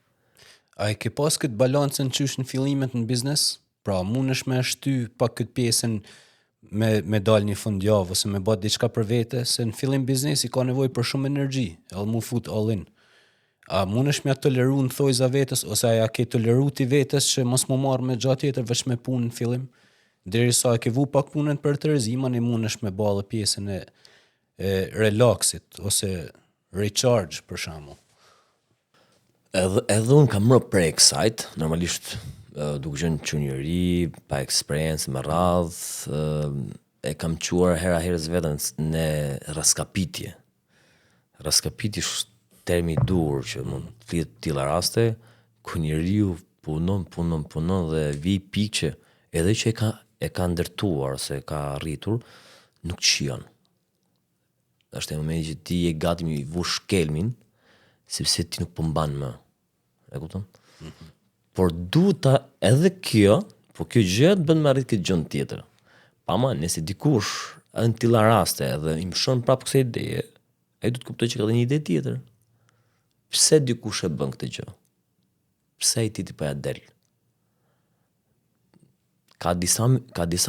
A e ke pas këtë balancën qysh në fillimet në biznes? Pra, mundesh me shty pak këtë pjesën me dal një fundjavë ose me bët diçka për vete, se në fillim biznesi ka nevojë për shumë energji, edhe mu fut all in. A mundesh me toleru në thojza vetës, ose a ke toleru ti vetës që mos më marrë me gjatë tjetër veç me punë në fillim? Derisa e ke vu pak punën për të rëzima, ne mundesh me ballë pjesën e relaxit ose recharge për shembull. Edhe unë kam mërë prej kësajt, normalisht duke qenë çunjëri, pa eksperiencë me radhë, e kam quar hera herës vetën në raskapitje. Raskapitje është termi i dur që mund të flitet tilla raste, ku njeriu punon dhe vi pikë që edhe që e ka ndërtuar ose ka arritur, nuk shijon. Është e momenti që ti je gati me i vush kelmin, sepse ti nuk po mban më. E kupton? Por duhet edhe kjo, po kjo gjë të bën me arrit këtë gjën tjetër. Pama, nëse dikush në tilla raste edhe i mshon prapë kësaj ideje, ai duhet të kuptojë që ka dhe një ide tjetër. Pse dikush e bën këtë gjë? Pse ai ti po ja del? Ka disa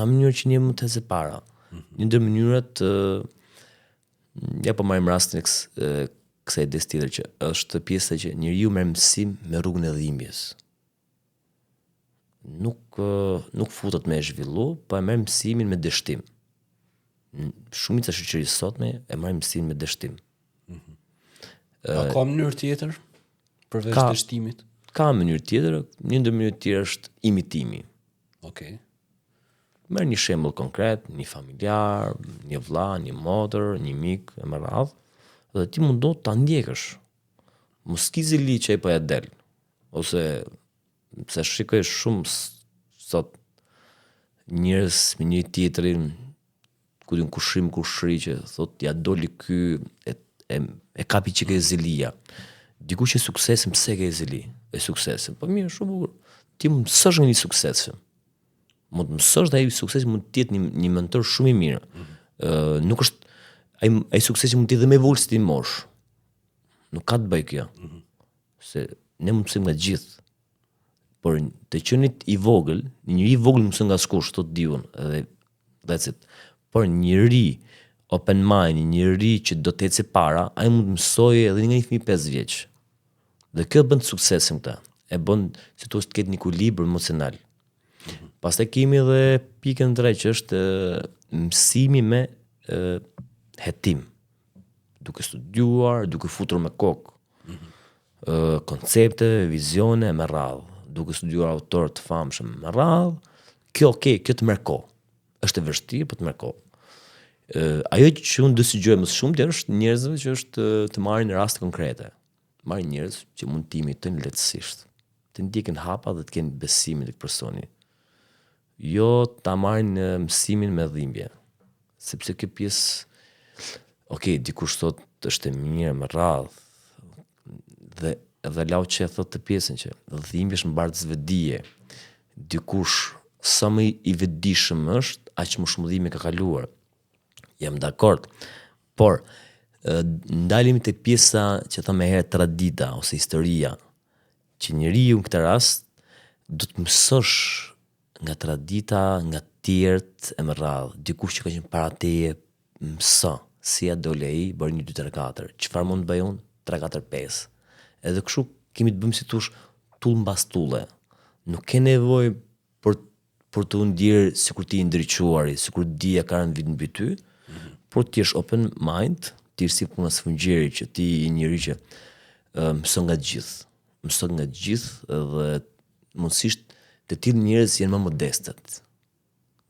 mënyra që një mund të heze para. Një ndër mënyrat, ja po marrim rastin kësaj ide tjetër që është pjesa që njeriu merr mësim me rrugën e dhimbjes. Nuk futet me zhvillu, po e merr mësimin me dështim. Shumica e shoqërisë sotme e marrin mësimin me dështim. A ka mënyrë tjetër përveç Ka. dështimit? Ka mënyrë tjetër, një ndër mënyrë tjetër është imitimi. Okej. Merr një shembull konkret, një familjar, një vlla, një motër, një mik e më radh, dhe ti mundo ta ndjekësh. Mos ki zili që ai po ja del. Ose se shikoj shumë sot njerëz me një tjetrin ku din kushri që thot ja doli ky e kapi që ke zilia. Dikush që suksesin pse ke zili? E suksesin. Po mirë, shumë bukur. Ti mësosh nga një suksesshëm. Mund të mësosh dhe ai suksesi mund të jetë një mentor shumë i mirë. Nuk është ai suksesi mund të jetë dhe më i vogël se ti mosh. Nuk ka të bëj kjo. Se ne mund të mësojmë nga gjithë. Por të qenit i vogël, një njeri i vogël mëson nga askush, thotë diun, edhe that's it. Por një njeri open mind, një njeri që do të ecë para, ai mund të mësojë edhe nga një fëmijë 5 vjeç. Dhe kjo bën suksesin këta. E bën si thua të ketë një ekuilibër emocional. Pastaj kemi edhe pikën 3 që është mësimi me hetim. Duke studiuar, duke futur me kokë. Koncepte, vizione me radhë. Duke studiuar autorë të famshëm me radhë. Kjo të merr kohë. Është e vështirë, po të merr kohë. Ajo që unë dësigjoj më shumë tjerë është njerëzve që është të marrin raste konkrete. Marrin njerëz që mund të imitojnë lehtësisht. Të ndjekin hapa dhe të kenë besimin tek personi. Jo ta marrin mësimin me dhimbje. Sepse kjo pjesë dikush thot është e mirë me radhë. Dhe lau që e thot të pjesën që dhimbje është mbartës vetdije. Dikush sa më i vetdijshëm është, aq më shumë dhimbje ka kaluar. Jam dakord. Por ndalemi te pjesa që thamë herë tradita ose historia, që njeriu në këtë rast do të mësosh nga tradita, nga tjerët e më radhë. Dikush që ka qenë para teje mëso si ja dole ai, bërë 1 2 3 4. Çfarë mund të bëj unë? 3 4 5. Edhe kështu kemi të bëjmë si thush tull mbas tulle. Nuk ke nevojë për të ndjerë sikur ti i ndriçuari, sikur dia ka rënë vit mbi ty, por ti jesh open mind, ti si puna sfungjeri që ti i njëri që mëson nga gjithë. Mëson nga gjithë dhe mundësisht të tillë njerëz janë më modestet.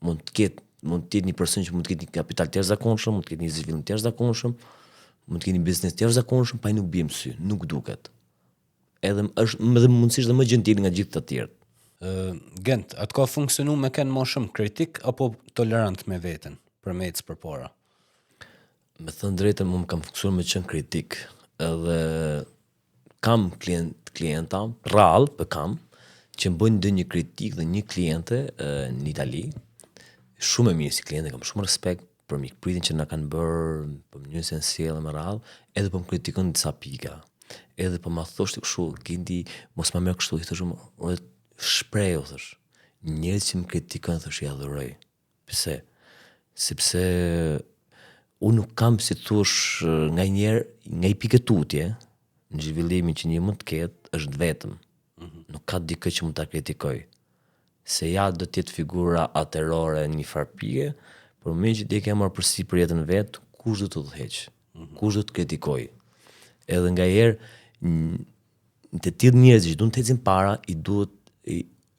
Mund të jetë një person që mund të ketë një kapital të jashtëzakonshëm, mund të ketë një zhvillim të jashtëzakonshëm, mund të ketë një biznes të jashtëzakonshëm, pa i nuk bie në sy, nuk duket. Edhe është edhe mundësisht dhe më gentil nga gjithë të tjerët. Gent, atë ka funksionu me kënë më shumë kritik apo tolerant me veten për me ecë përpara? Me thënë drejtën, më kam funksionuar me qenë kritik. Edhe kam klienta, rrallë për kam, që më bëjnë ndonjë kritik dhe një kliente në Itali, shumë e mirë si kliente, kam shumë respekt për mikpritin që na kanë bërë, për mënyrën se sjellën me radhë, edhe po më kritikon disa pika. Edhe po ma thoshte kështu, Genti, mos ma merr kështu, i thosh, shprehu, thosh. Njerëz që më kritikojnë, thosh, ja adhuroj. Pse? Sepse unë nuk kam, si thush, nga i pikë tutje, në zhvillimin që një mund të ketë, është vetëm. Nuk ka dikë që mund ta kritikoj. Se ja do të jetë figura aterore një farpike, por më që ti ke marrë përsipër jetën vet, kush do të udhëheq? Kush do të kritikoj? Edhe ngaherë të tillë njerëz që duan të ecin para,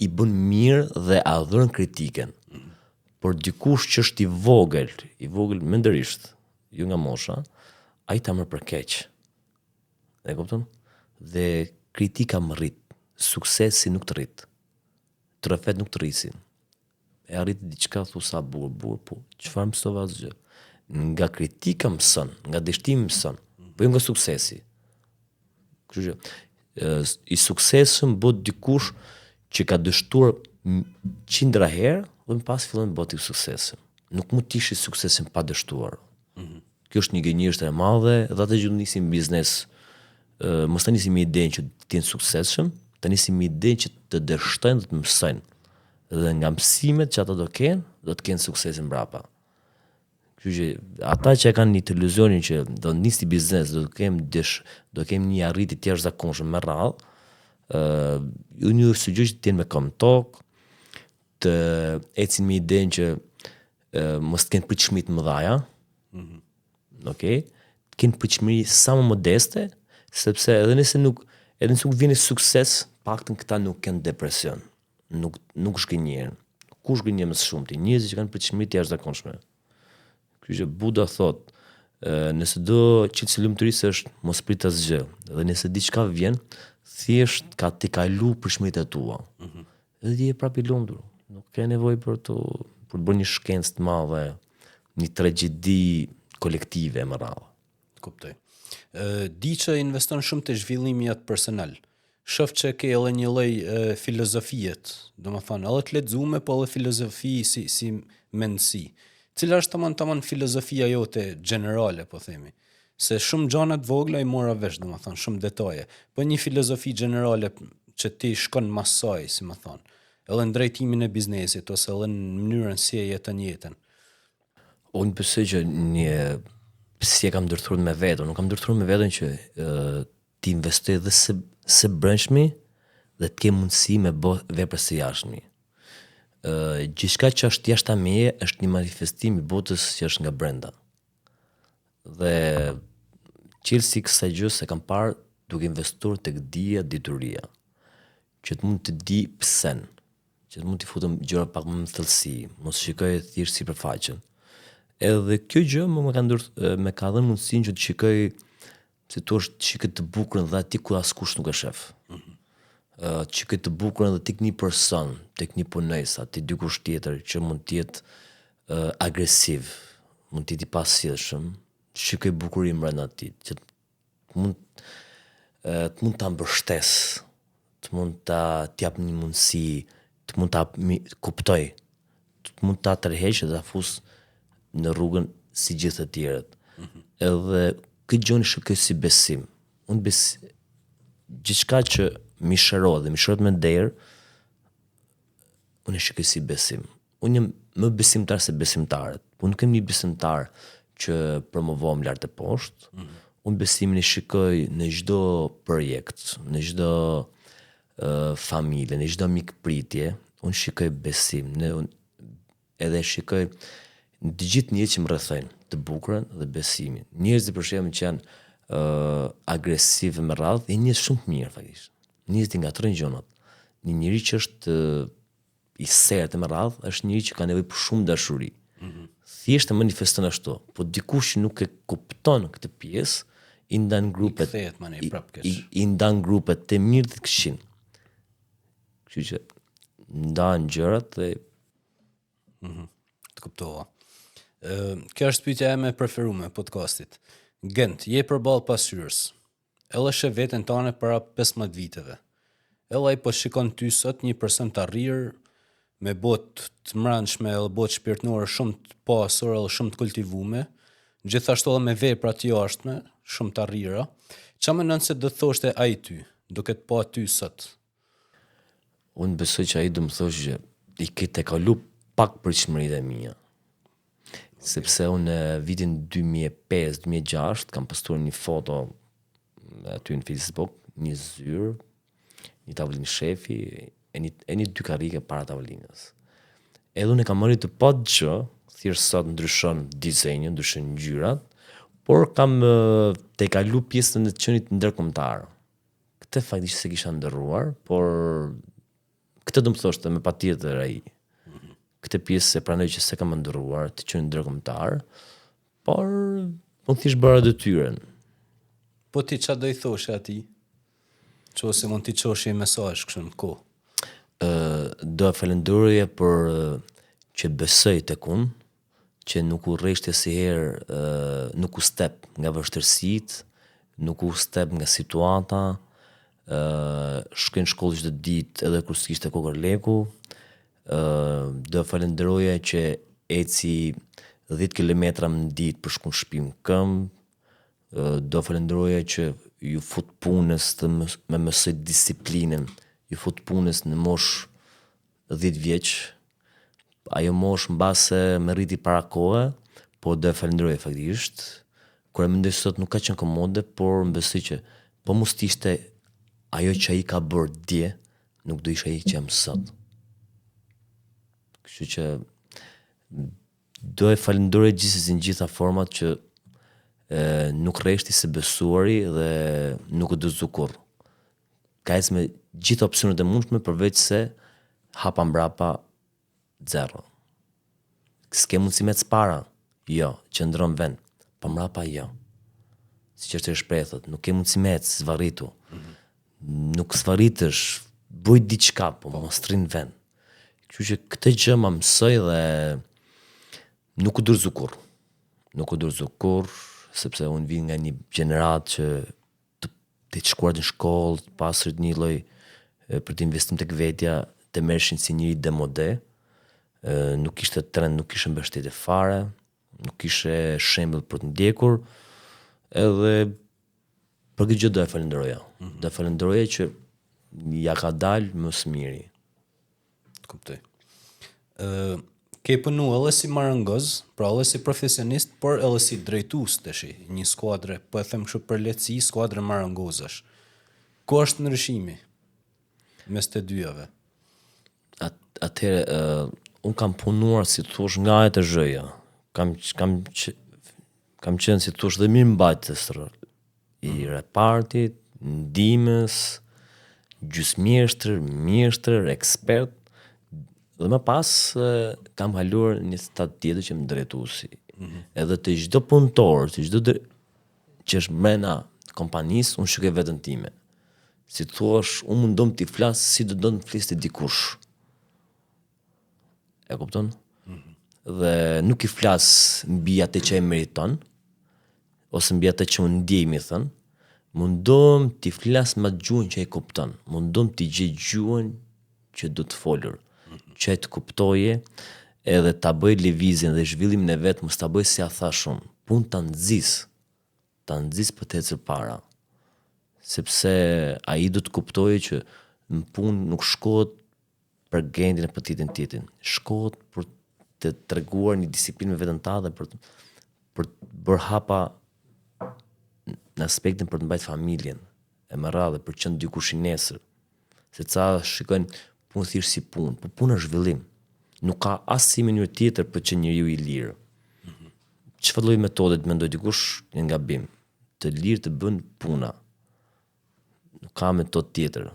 i bën mirë dhe adhuron kritiken. Por dikush që është i vogël mendërisht, jo nga mosha, ai ta merr për keq. E kupton? Dhe kritika më rrit, suksesi nuk të rrit. Trofet nuk të rrisin. E arrit diçka thu sa bukur, po çfarë mësova asgjë. Nga kritika mëson, nga dështimi mëson, po jo nga suksesi. Kështu që i suksesshëm bëhet dikush që ka dështuar 100 herë dhe më pas fillon të bëhet i suksesshëm. Nuk mund të ish i suksesshëm pa dështuar. Kjo është një gënjeshtër e madhe, dhe atë që nisim biznes, mos ta nisim me idenë që të jenë suksesshëm, ta nisim me idenë që të dështojnë dhe të mësojnë. Dhe nga mësimet që ata do të kenë suksesin mbrapa. Kështu që ata që kanë një iluzionin që do nisi biznes, do kemë një arritje të jashtëzakonshme me radhë, unë ju sugjeroj që të jenë me këmbë tokë, të ecin me idenë që mos të kenë pritshmëri të mëdha, okay? Të kenë pritshmëri sa më modeste, sepse edhe nëse nuk vjen sukses, paktën këta nuk kanë depresion, nuk zhgënjejnë. Ku zhgënjen më së shumti? Njerëzit që kanë pritshmëri të jashtëzakonshme. Kështu që Buda thot, nëse do qëtë lumturisë është mos prit asgjë, dhe nëse diçka vjen, thjesht ka t'i kalu pritshmëritë e tua. Dhe ti je prapë i lumtur. Nuk ke nevojë për të bërë një shkencë të madhe, një tragjedi kolektive më radhë. Kuptoj. Di që investon shumë të zhvillimi atë personal. Shoh që ke edhe një lloj filozofijet, domethënë edhe të lexuar, po edhe filozofi si mendësi. Cila është tamam filozofia jote generale, po themi. Se shumë gjëra të vogla i mora vesh, domethënë shumë detaje. Po një filozofi generale që ti shkon mas saj, si më thon, edhe në drejtimin e biznesit ose edhe në mënyrën si e jeton jetën. Unë besoj që si e kam ndërthuar me veten, nuk kam ndërthuar me veten që ti investoj dhe së brendshmi dhe të ke mundësi me bë vepra së jashtme. Gjithçka që është jashtë meje është një manifestim i botës që është nga brenda. Dhe qelsi kësaj gjë se kam parë duke investuar tek dija, dituria, që të mund të di psen, që të mund të futëm gjëra pak më në thellësi, mos shikoj thjesht sipërfaqen. Edhe kjo gjë më ka dhënë mundësinë që të shikoj, si thua, të shikoj të bukurën dhe aty ku askush nuk e shef. Të shikoj të bukurën edhe tek një person, tek një punës, aty dikush tjetër që mund të jetë agresiv, mund të jetë i pasjellshëm, të shikoj bukurinë brenda atij, që të mund ta mbështes, të mund ta jap një mundësi, të mund ta kuptoj, të mund ta tërheqë dhe ta fus në rrugën si gjithë të tjerët. Edhe këtë gjë shikoj si besim. Unë gjithçka që mi shërohet dhe mi shërohet me derë, unë e shikoj si besim. Unë jam më besimtar se besimtarët. Unë nuk jam një besimtar që promovohem lart e poshtë. Unë besimin e shikoj në çdo projekt, në çdo familje, në çdo mikpritje, unë shikoj besim. Edhe shikoj në të gjithë njerëzit që më rrethojnë, të bukurën dhe besimin. Njerëzit për shembull që janë agresiv me radhë, janë njerëz shumë të mirë faktikisht. Njerëzit ngatrojnë gjonat. Një njerëz që është i sertë me radhë është njëri që ka nevojë për shumë dashuri. Thjesht e manifeston ashtu, po dikush që nuk e kupton këtë pjesë, i ndan grupet. I ndan grupet të mirë të këqij. Kështu që ndan gjërat dhe të kuptova. Kjo është pyetja ime e preferuar podcastit. Gent, je përballë pasqyrës. Edhe sheh veten tane para 15 viteve. Edhe ai po shikon ty sot një person të arrirë, me botë të mbrëmshme edhe botë shpirtërore shumë të pasur edhe shumë të kultivuar, gjithashtu edhe me vepra të jashtme, shumë të arrira. Çfarë mendon se do të thoshte ai ty, duke të pa ty sot? Unë besoj që ai do më thoshte që i ke kalu pak pritshmëritë e mia. Sepse unë vitin 2005-2006 kam postuar një foto aty në Facebook, një zyrë, një tavolinë shefi, e një dy karrige para tavolinës. Edhe unë e kam marrë të pa gjë, thjesht sot ndryshon dizajni, ndryshon ngjyrat, por kam te kalu pjesën e të qenit ndërkombëtar. Këtë faktikisht se kisha ndërruar, por këtë do më thoshte me patjetër ai. Këtë pjesë e pranoj që se kam ndërruar, të qenë ndërkombëtar, por unë thjesht bëra detyrën. Po ti çfarë do i thoshe atij? Ose mund t'i çosh një mesazh kështu në kohë. Do falenderoja për që besoj tek unë, që nuk u rreshte asnjëherë, nuk u step nga vështirësitë, nuk u step nga situata, shkoj në shkollë çdo ditë edhe kur s'kishte kokër leku. Do falenderoja që eci 10 kilometra në ditë për shku në shtëpi në këmbë. Do falenderoja që ju fut punës të me mësoj disiplinën, ju fut punës në mosh 10 vjeç. Ajo mosh mbase më rriti para kohë, po do e falenderoj faktikisht. Kur e mendoj sot nuk ka qenë komode, por më besoj që po mos ishte ajo që ai ka bërë dje, nuk do isha ai që jam sot. Kështu që do e falenderoj gjithsesi në gjitha format që nuk rreshti se besuari dhe nuk e dëzu kurrë. Ka ecë me gjitha opsionet e mundshme përveç se hapa mbrapa 0. S'ke mundësi me para, jo, qëndron vend, pa mbrapa jo. Si që është e shprehët, nuk ke mundësi me zvarritu. Nuk zvarritësh, bëj diçka, po mos rrin vend. Kështu që këtë gjë më mësoj dhe nuk u dorëzu kurrë. Nuk u dorëzu kurrë, sepse unë vi nga një gjenerat që të shkuar në shkollë, të pasur një lloj për të investim tek vetja, të merreshin si një demode, nuk ishte trend, nuk ishte mbështetje fare, nuk ishte shembull për të ndjekur, edhe për këtë gjë do e falenderoja. Do e falenderoja që ja ka dalë më së miri. Kuptoj. Ke punu edhe si marangoz, pra edhe si profesionist, por edhe si drejtues tash një skuadre, po e them kështu për lehtësi, skuadre marangozash. Ku është ndryshimi mes të dyjave? Atëherë, unë kam punuar si thosh nga e të zhëja. Kam qenë si thosh dhe mirë mbajtës i repartit, ndihmës, gjysmjeshtër, mjeshtër, ekspert. Dhe më pas kam kaluar një stat tjetër që më drejtuesi. Edhe të çdo punëtor, të çdo që është brenda kompanisë, unë shikoj veten time. Si thuash, unë mundom t'i flas si do të fliste dikush. E kupton? Dhe nuk i flas mbi atë që e meriton, ose mbi atë që unë ndjej, mi thënë, mundom t'i flas me gjuhën që e kupton, mundom t'i gjej gjuhën që do të folur, që e të kuptoje, edhe ta bëj lëvizjen dhe zhvillimin e vet, mos ta bëj si a thash unë, punë ta nxis për të ecër para. Sepse ai do të kuptojë që në punë nuk shkohet për gjendjen e për identitetin, shkohet për të treguar një disiplinë me veten ta dhe për të bërë hapa në aspektin për të mbajtur familjen e më radhe, për të qenë dikush i nesër. Se ca shikojnë punë thjesht si punë, por puna është zhvillim. Nuk ka asnjë mënyrë tjetër për të qenë njeriu i lirë. Çfarë lloj metode të mendoj dikush një gabim. Të lirë të bën puna. Nuk ka metodë tjetër.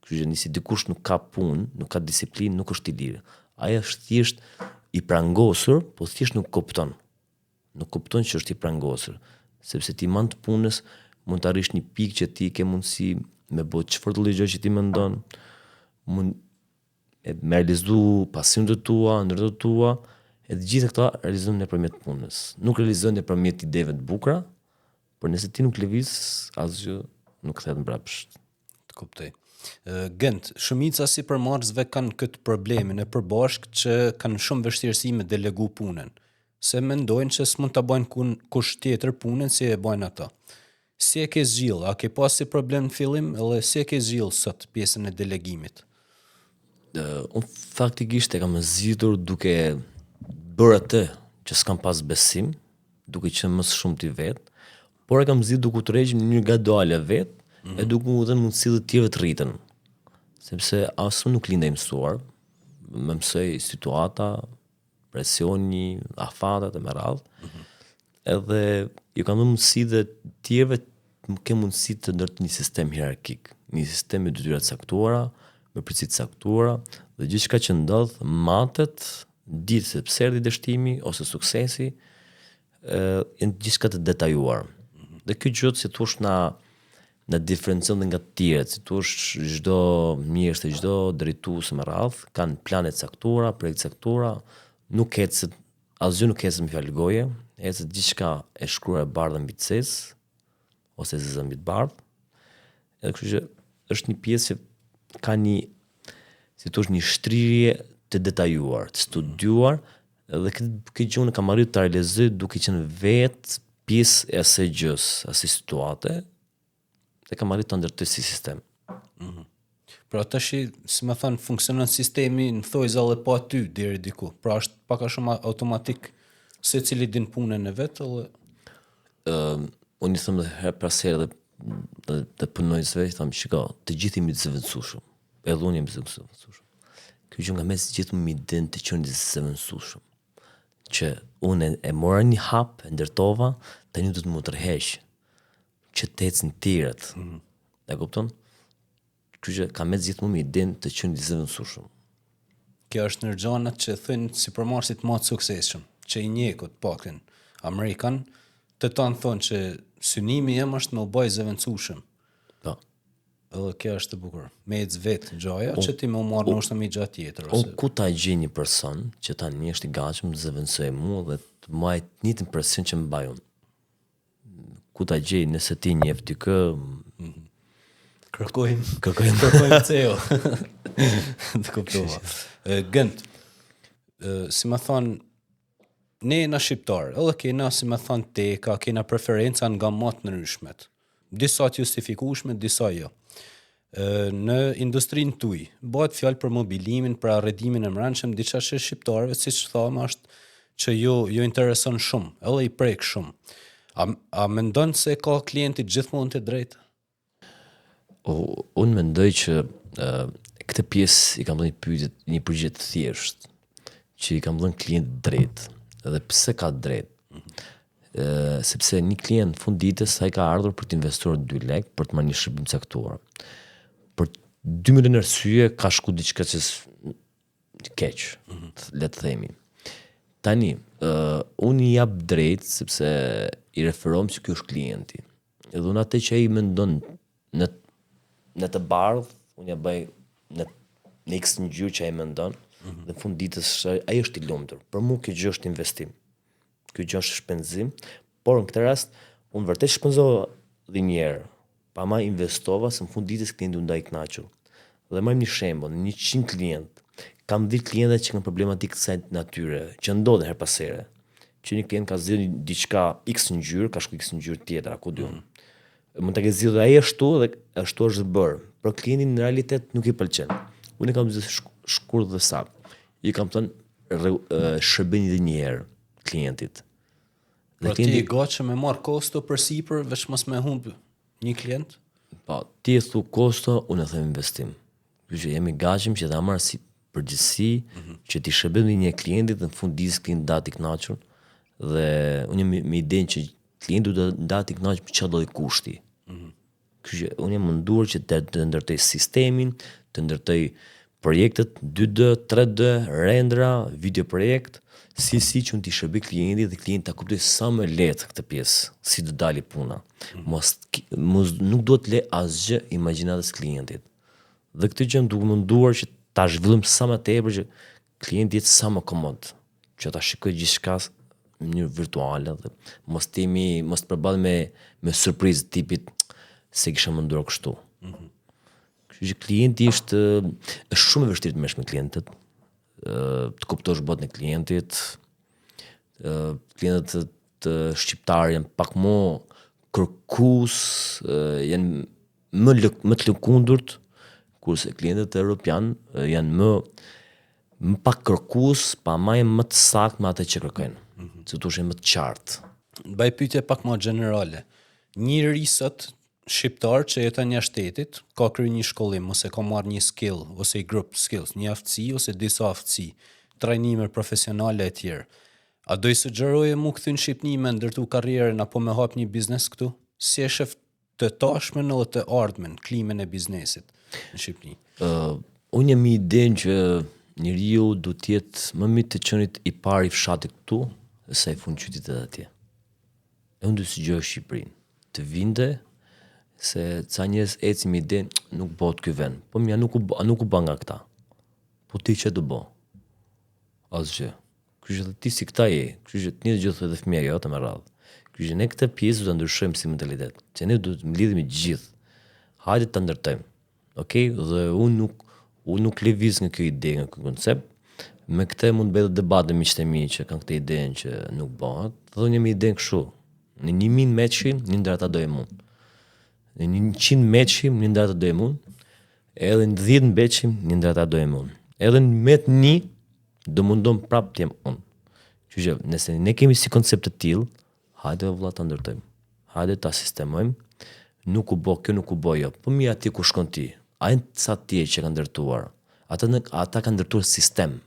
Kështu që nëse dikush nuk ka punë, nuk ka disiplinë, nuk është i lirë. Ai është thjesht i prangosur, po thjesht nuk kupton. Nuk kupton që është i prangosur, sepse ti mand të punës mund të arrish një pikë që ti ke mundësi me bë çfarë do gjë që ti mendon, mund me realizu pasionet e tua, ndërtët tua, e të gjitha këta realizojnë nëpërmjet punës. Nuk realizojnë nëpërmjet ideve të bukura, por nëse ti nuk lëviz, asgjë nuk kthehet mbrapsht. Të kuptoj. Gent, shumica si përmarrësve kanë këtë problemin e përbashkët që kanë shumë vështirësi me delegu punën, se mendojnë që s'mund ta bëjnë kush tjetër punën si e bëjnë ata. Si e ke zgjill? A ke pas si problem në fillim, edhe si e ke zgjill sot pjesën e delegimit? Unë faktikisht e kam zgjidhur duke bërë atë që s'kam pas besim, duke qenë më shumë ti vet, por e kam zgjidhur duke u tërhequr në mënyrë graduale vet, e duke u dhënë mundësi të tjerëve të rriten. Sepse asu nuk lindej mësuar, më mësoj situata, presioni, afatat e me radhë, edhe ju kam dhënë mundësi dhe tjerëve të ke mundësi të ndërtojnë një sistem hierarkik, një sistem me detyra të caktuara, me përcjellje të caktuara, dhe gjithçka që ndodh matet ditë se pse erdhi dështimi ose suksesi, janë gjithçka të detajuar. Dhe kjo gjë si thosh na diferencion nga të tjerët, si thosh çdo mjeshtër, çdo drejtues me radhë kanë plane të caktuara, projekte të caktuara, nuk ecet asgjë nuk ecet me fjalë goje, ecet gjithçka e shkruar e bardhë mbi cez ose zezë mbi të bardhë. Edhe kështu që është një pjesë që ka një, si thosh, një shtrirje të detajuar, të studiuar, dhe këtë gjë unë kam arritur ta realizoj duke qenë vetë pjesë e asaj gjës, asaj situate, dhe kam arritur ta ndërtoj si sistem. Pra tash, si më thënë, funksionon sistemi në thojza dhe pa aty deri diku. Pra është pak a shumë automatik secili din punën e vet, edhe Unë i them edhe herë pas here dhe punonjësve, i them shiko, të gjithë jemi të zëvendësueshëm. Edhe unë jam i zëvendësueshëm. Kjo gjë nga mes gjithë më den të qenë të zëvendësueshëm. që unë e mora një hap, e ndërtova, tani do të më tërheq, që të ecin tjerët. E kupton? Kështu që kam gjithmonë idenë të qenë i zëvendësueshëm. Kjo është ndër gjanat që thënë si përmarrësit më të suksesshëm, që i njekut paktën Amerikan, të tanë thonë që synimi jem është me u bë i zëvendësueshëm. Po. Edhe kjo është e bukur. Me ec vetë gjaja që ti më marr ndoshta me gjatë tjetër O ose. ku ta gjej një person që tani është i gatshëm të zëvendësoj mua dhe të mbaj të njëjtin presion që mbaj unë. Ku ta gjej nëse ti njeh ty kë Kërkojmë CEO. Të kuptova. Gënt, si më thonë, ne na shqiptar, edhe kena, si më thonë, teka, kena preferenca nga matë ndryshmet. Disa të justifikueshme, disa jo. Në industrinë tuaj, bëhet fjalë për mobilimin, për arredimin e mbrëmshëm, diçka që shqiptarëve, siç thamë, është që jo intereson shumë, edhe i prek shumë. A mendon se ka klienti gjithmonë të drejtë? Unë mendoj që këtë pjesë i kam dhënë një përgjigje të thjeshtë, që i kam dhënë klient drejt. Dhe pse ka drejt? Sepse një klient fund ditës ai ka ardhur për të investuar 2 lekë për të marrë një shërbim caktuar. Për 2 milion arsye ka shku diçka që keq, le të themi. Tani, unë i jap drejt sepse i referohem se ky është klienti. Edhe unë atë që ai mendon në të bardh, unë ja bëj në X ngjyrë që ai mendon, dhe fund ditës ai është i lumtur. Për mua kjo gjë është investim. Kjo gjë është shpenzim, por në këtë rast unë vërtet shpenzova dhe një herë, pa ma investova se në fund ditës klienti u ndaj i kënaqur. Dhe marrim një shembull, 100 klient, kam 10 klientë që kanë problematikë të kësaj natyre, që ndodhen her pas here. Që një klient ka zgjedhur diçka X ngjyrë, ka shku X ngjyrë tjetër, ku diun. Mund ta ke zgjidhur ai ashtu dhe ashtu është bërë. Por klientin në realitet nuk i pëlqen. Unë kam zgjedhur shkurt dhe saktë. I kam thënë shërbeni edhe një herë klientit. Pra ti i gatshëm me marr kosto për sipër veç mos me humb një klient? Po, ti e thu kosto, unë e them investim. Kështu që jemi gatshëm që ta marr si përgjithësi, që ti shërbejmë një klientit dhe në fund ditës klienti datë i kënaqur dhe unë jam me idenë që klienti do të datë i kënaqur për çdo lloj kushti. Kështu që unë jam munduar që të ndërtoj sistemin, të ndërtoj projektet 2D, 3D, rendra, video projekt, si që unë t'i shërbej klientit dhe klienti ta kuptoj sa më lehtë këtë pjesë, si do dali puna. Nuk do të le asgjë imagjinatës klientit. Dhe këtë gjë duke munduar që ta zhvillojmë sa më tepër që klienti jetë sa më komod, që ta shikoj gjithçka në mënyrë virtuale dhe mos të përballet me surprizë tipit se kisha menduar kështu. Kështu që klienti është shumë e vështirë të merresh me klientët, të kuptosh botën e klientit. Klientët të shqiptarë janë pak më kërkues, janë më të lëkundurt, kurse klientët europian janë më pak kërkues, pa më të saktë me atë që kërkojnë. Se tu është më të qartë. Bëj pyetje pak më generale. Njëri sot shqiptar që jeton jashtë shtetit, ka kryer një shkollim ose ka marrë një skill ose i grup skills, një aftësi ose disa aftësi, trajnime profesionale e tjerë. A do i sugjeroje mu kthy në Shqipëni me ndërtu karrierën apo me hap një biznes këtu? Si e shef të tashmen edhe të ardhmen, klimën e biznesit në Shqipëni? Unë jam i idenë që njeriu do të jetë më mirë të qenit i parë i fshatit këtu se i fund qytetit atje. E unë do të sugjoj Shqipërinë të vinte se ca njerëz ecin me idenë nuk bëhet ky vend. Po mja nuk u bë nga këta. Po ti që do bë? Asgjë. Kështu që ti si këta je, kështu që ti gjithë edhe fëmia jote me radhë. Kështu që ne këtë pjesë do ta ndryshojmë si mentalitet. Që ne do të mlidhemi gjithë. Hajde ta ndërtojmë. Okej? Dhe unë nuk lëviz nga kjo ide, nga ky koncept. Me këtë mund të bëj debat me miqtë e mi që kanë këtë idenë që nuk bëhet. Dhe unë jam idenë kështu. Në 1000 meçi, një ndër ata do jem unë. Në 100 meçi, një ndër ata do jem unë. Edhe në 10 meçi, një ndër ata do jem unë. Edhe në met 1 do mundom prapë të jem unë. Kështu që nëse ne kemi si koncept të tillë, hajde vëlla ta ndërtojmë. Hajde ta sistemojmë. Nuk u bë kjo, nuk u bë jo. Po mi aty ku shkon ti. Ai sa ti që ka ndërtuar. Ata kanë ndërtuar sistem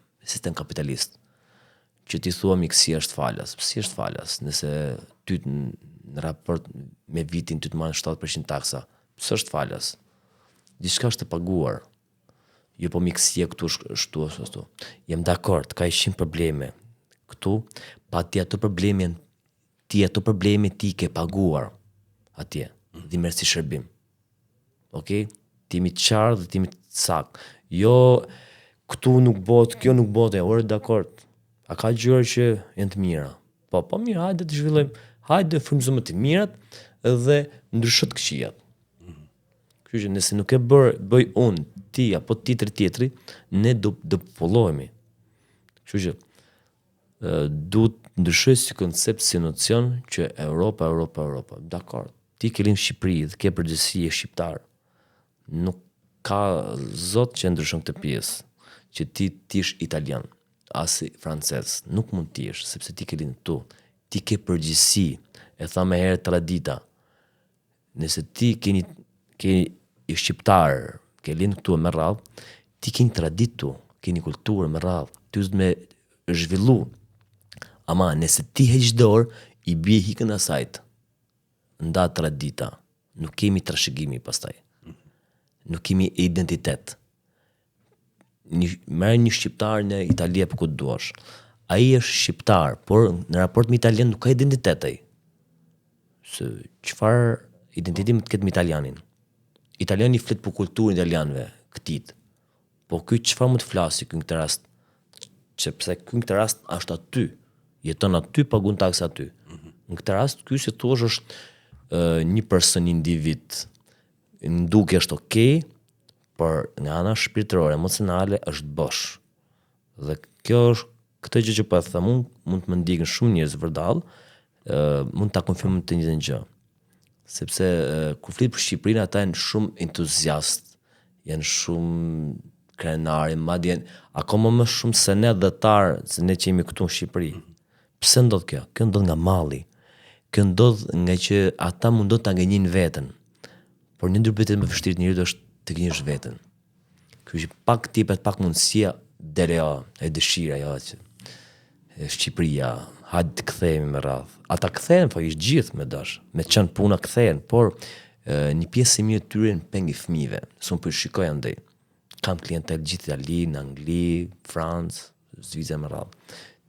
kapitalist. që ti thua mikësia është falas. Si është falas? Nëse ty në raport me vitin ty të marrën 7% taksa, pse është falas? Diçka është të paguar. Jo po mikësia këtu shtu ashtu. Jam dakord, ka 100 probleme këtu, pa ti ato probleme ti ke paguar atje. Dhe merr si shërbim. Okej? Ti mi qartë dhe ti mi sakt. Jo këtu nuk bëhet, kjo nuk bëhet, ore dakord. A ka gjëra që janë të mira. Po mirë, hajde të zhvillojmë, hajde frymëzojmë të mirat dhe ndryshot këqijat. Kështu që nëse nuk e bëj unë, ti apo tjetri, ne do popullohemi. Kështu që duhet ndryshoj si koncept, si nocion që Europa. Dakord. Ti ke lind në Shqipëri dhe ke përgjegjësi e shqiptar. Nuk ka zot që ndryshon këtë pjesë, që ti ish italian, as francez, nuk mund ti ish, sepse ti ke lind këtu. Ti ke përgjegjësi, e tha më herët tradita. Nëse ti ke i shqiptar, ke lind këtu me radhë, ti ke një traditë, ke një kulturë me radhë, ty s'do me zhvillu. Ama nëse ti heq dorë, i bie hikën asajt. Nda tradita, nuk kemi trashëgimi pastaj. Nuk kemi identitet. Merr një shqiptar në Itali apo ku duash. Ai është shqiptar, por në raport me italian nuk ka identitet ai. Se çfarë identiteti më të ketë me italianin? Italiani flet për kulturën italianëve, këtit. Po ky çfarë mund të flasi ky në këtë rast? Sepse ky në këtë rast është aty, jeton aty, pagun taksa aty. Në këtë rast ky si thua është një person individ. Nduke është okej, por nga ana shpirtërore, emocionale është bosh. Dhe kjo është këtë gjë që po e them unë, mund të më ndikën shumë njerëz vërdall, mund ta konfirmojnë të njëjtën gjë. Sepse kur flit për Shqipërinë ata janë shumë entuziast, janë shumë krenari, madje akoma më shumë se ne dhetar, se ne që jemi këtu në Shqipëri. Pse ndodh kjo? Kjo ndodh nga malli. Kjo ndodh nga që ata mundon ta gënjejnë veten. Por një ndër më vështirë njeriu është të gënjesh veten. Ky është pak tipet, pak mundësia deri e dëshira ajo që Shqipëria, hajde të kthehemi me radhë. Ata kthehen faktikisht gjithë me dash, me çan puna kthehen, por një pjesë e mirë e tyre në peng i fëmijëve. S'un po shikoj andej. Kam klientel gjithë Itali, në Angli, Francë, Zvicër me radhë.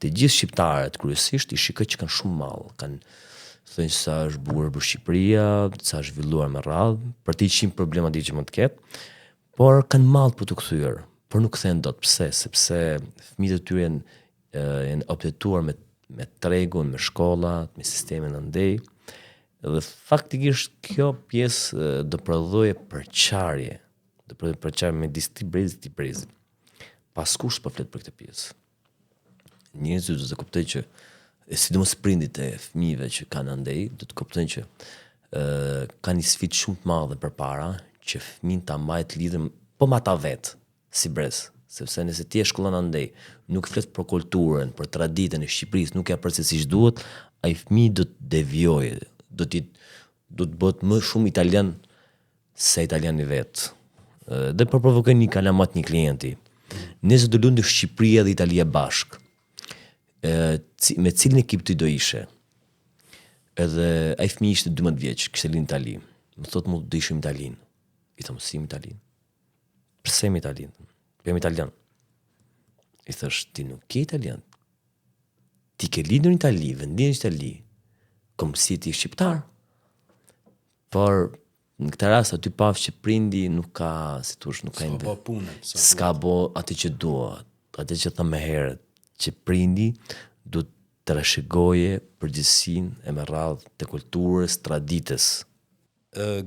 Të gjithë shqiptarët kryesisht i shikoj që kanë shumë mall, kanë thënë sa është bukur për Shqipëria, sa është zhvilluar me radhë, për të 100 problema që mund të ketë, por kanë mall për të kthyer, por nuk kthehen dot. Pse? Sepse fëmijët e tyre janë optetuar me tregun, me shkollat, me sistemin andej. Dhe faktikisht kjo pjesë do prodhojë përçarje, me disi brezit. Paskush po flet për këtë pjesë. Njerëzit do të kuptojnë që sidomos prindit e fëmijëve që kanë andej, do të kuptojnë që kanë një sfidë shumë të madhe përpara, që fëmin ta mbajë të lidhur po me ata vet, si brez. Sepse nëse ti e shkollon andej, nuk flet për kulturën, për traditën e Shqipërisë, nuk ja përse siç duhet, ai fëmijë do të devijojë, do të bëhet më shumë italian se italiani vet. Dhe për provokoj një kalamat një klienti. Nëse do lundë Shqipëria dhe Italia bashk, me cilin ekip ti do ishe? Edhe ai fëmijë ishte 12 vjeç, kishte lind në Itali. Më thotë mu do ishim në Italinë. I them si në Italinë? Pse në Italinë? Jam italian. I thash, ti nuk ke italian. Ti ke lindur në Itali, vendin në Itali, kom si ti shqiptar. Por në këtë rast aty paf që prindi nuk ka, si thush, nuk ka s'ka bo atë që dua, atë që tha më herët, që prindi do të trashëgoje përgjithësinë e me radhë të kulturës, traditës.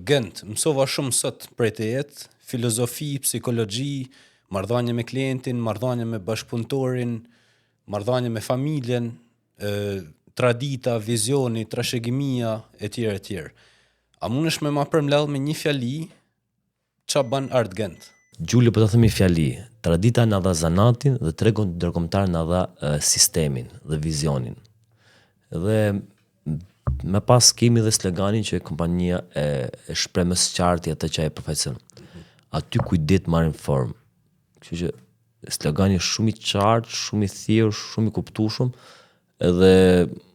Gent, mësova shumë sot prej të jetë, filozofi, psikologji, marrëdhënie me klientin, marrëdhënie me bashkëpunëtorin, marrëdhënie me familjen, tradita, vizioni, trashëgimia etj. A mundesh me ma përmbledh me një fjali ç'a bën Art Gent? Gjuli po ta themi fjali, tradita na dha zanatin dhe tregu ndërkombëtar na dha sistemin dhe vizionin. Dhe me pas kemi dhe sloganin që kompania e shpreh më së qarti atë që ai përfaqëson. Aty kujdet marrin formë. Kështu që Slogani është shumë i qartë, shumë i thjeshtë, shumë i kuptueshëm, edhe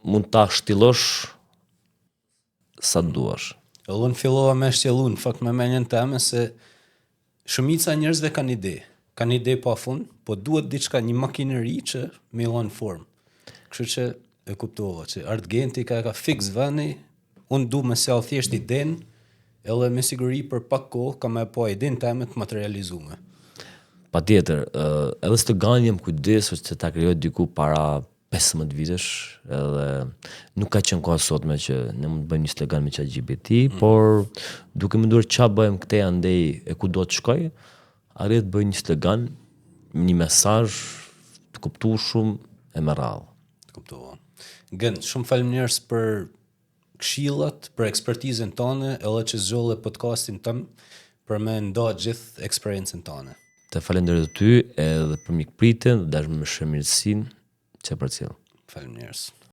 mund ta shtillosh sa të duash. Edhe unë fillova me shtjellu në fakt me menjen teme se shumica e njerëzve kanë ide pa fund, po duhet diçka, një makineri që me lënë formë. Kështu që e kuptova që Artgenti ka fix veni, unë du me sjell thjesht idenë, edhe me siguri për pak kohë ka me pa idenë teme të materializume. Patjetër, edhe slogani jam kujdesur që ta krijoj diku para 15 vitesh, edhe nuk ka qenë koha sotme që ne mund të bëjmë një slogan me ChatGPT, por duke menduar ç'a bëjmë këtej andej e ku do të shkoj, arrit të bëj një slogan, një mesazh të kuptueshëm e me radhë. Kuptova. Gent, shumë faleminderit për këshillat, për ekspertizën tonë, edhe që zgjolle podcastin tëm për me nda gjithë eksperiencën tonë. Të falenderoj ty edhe për mikpritjen dhe dashur me shëmirësinë që përcjell. Faleminderit.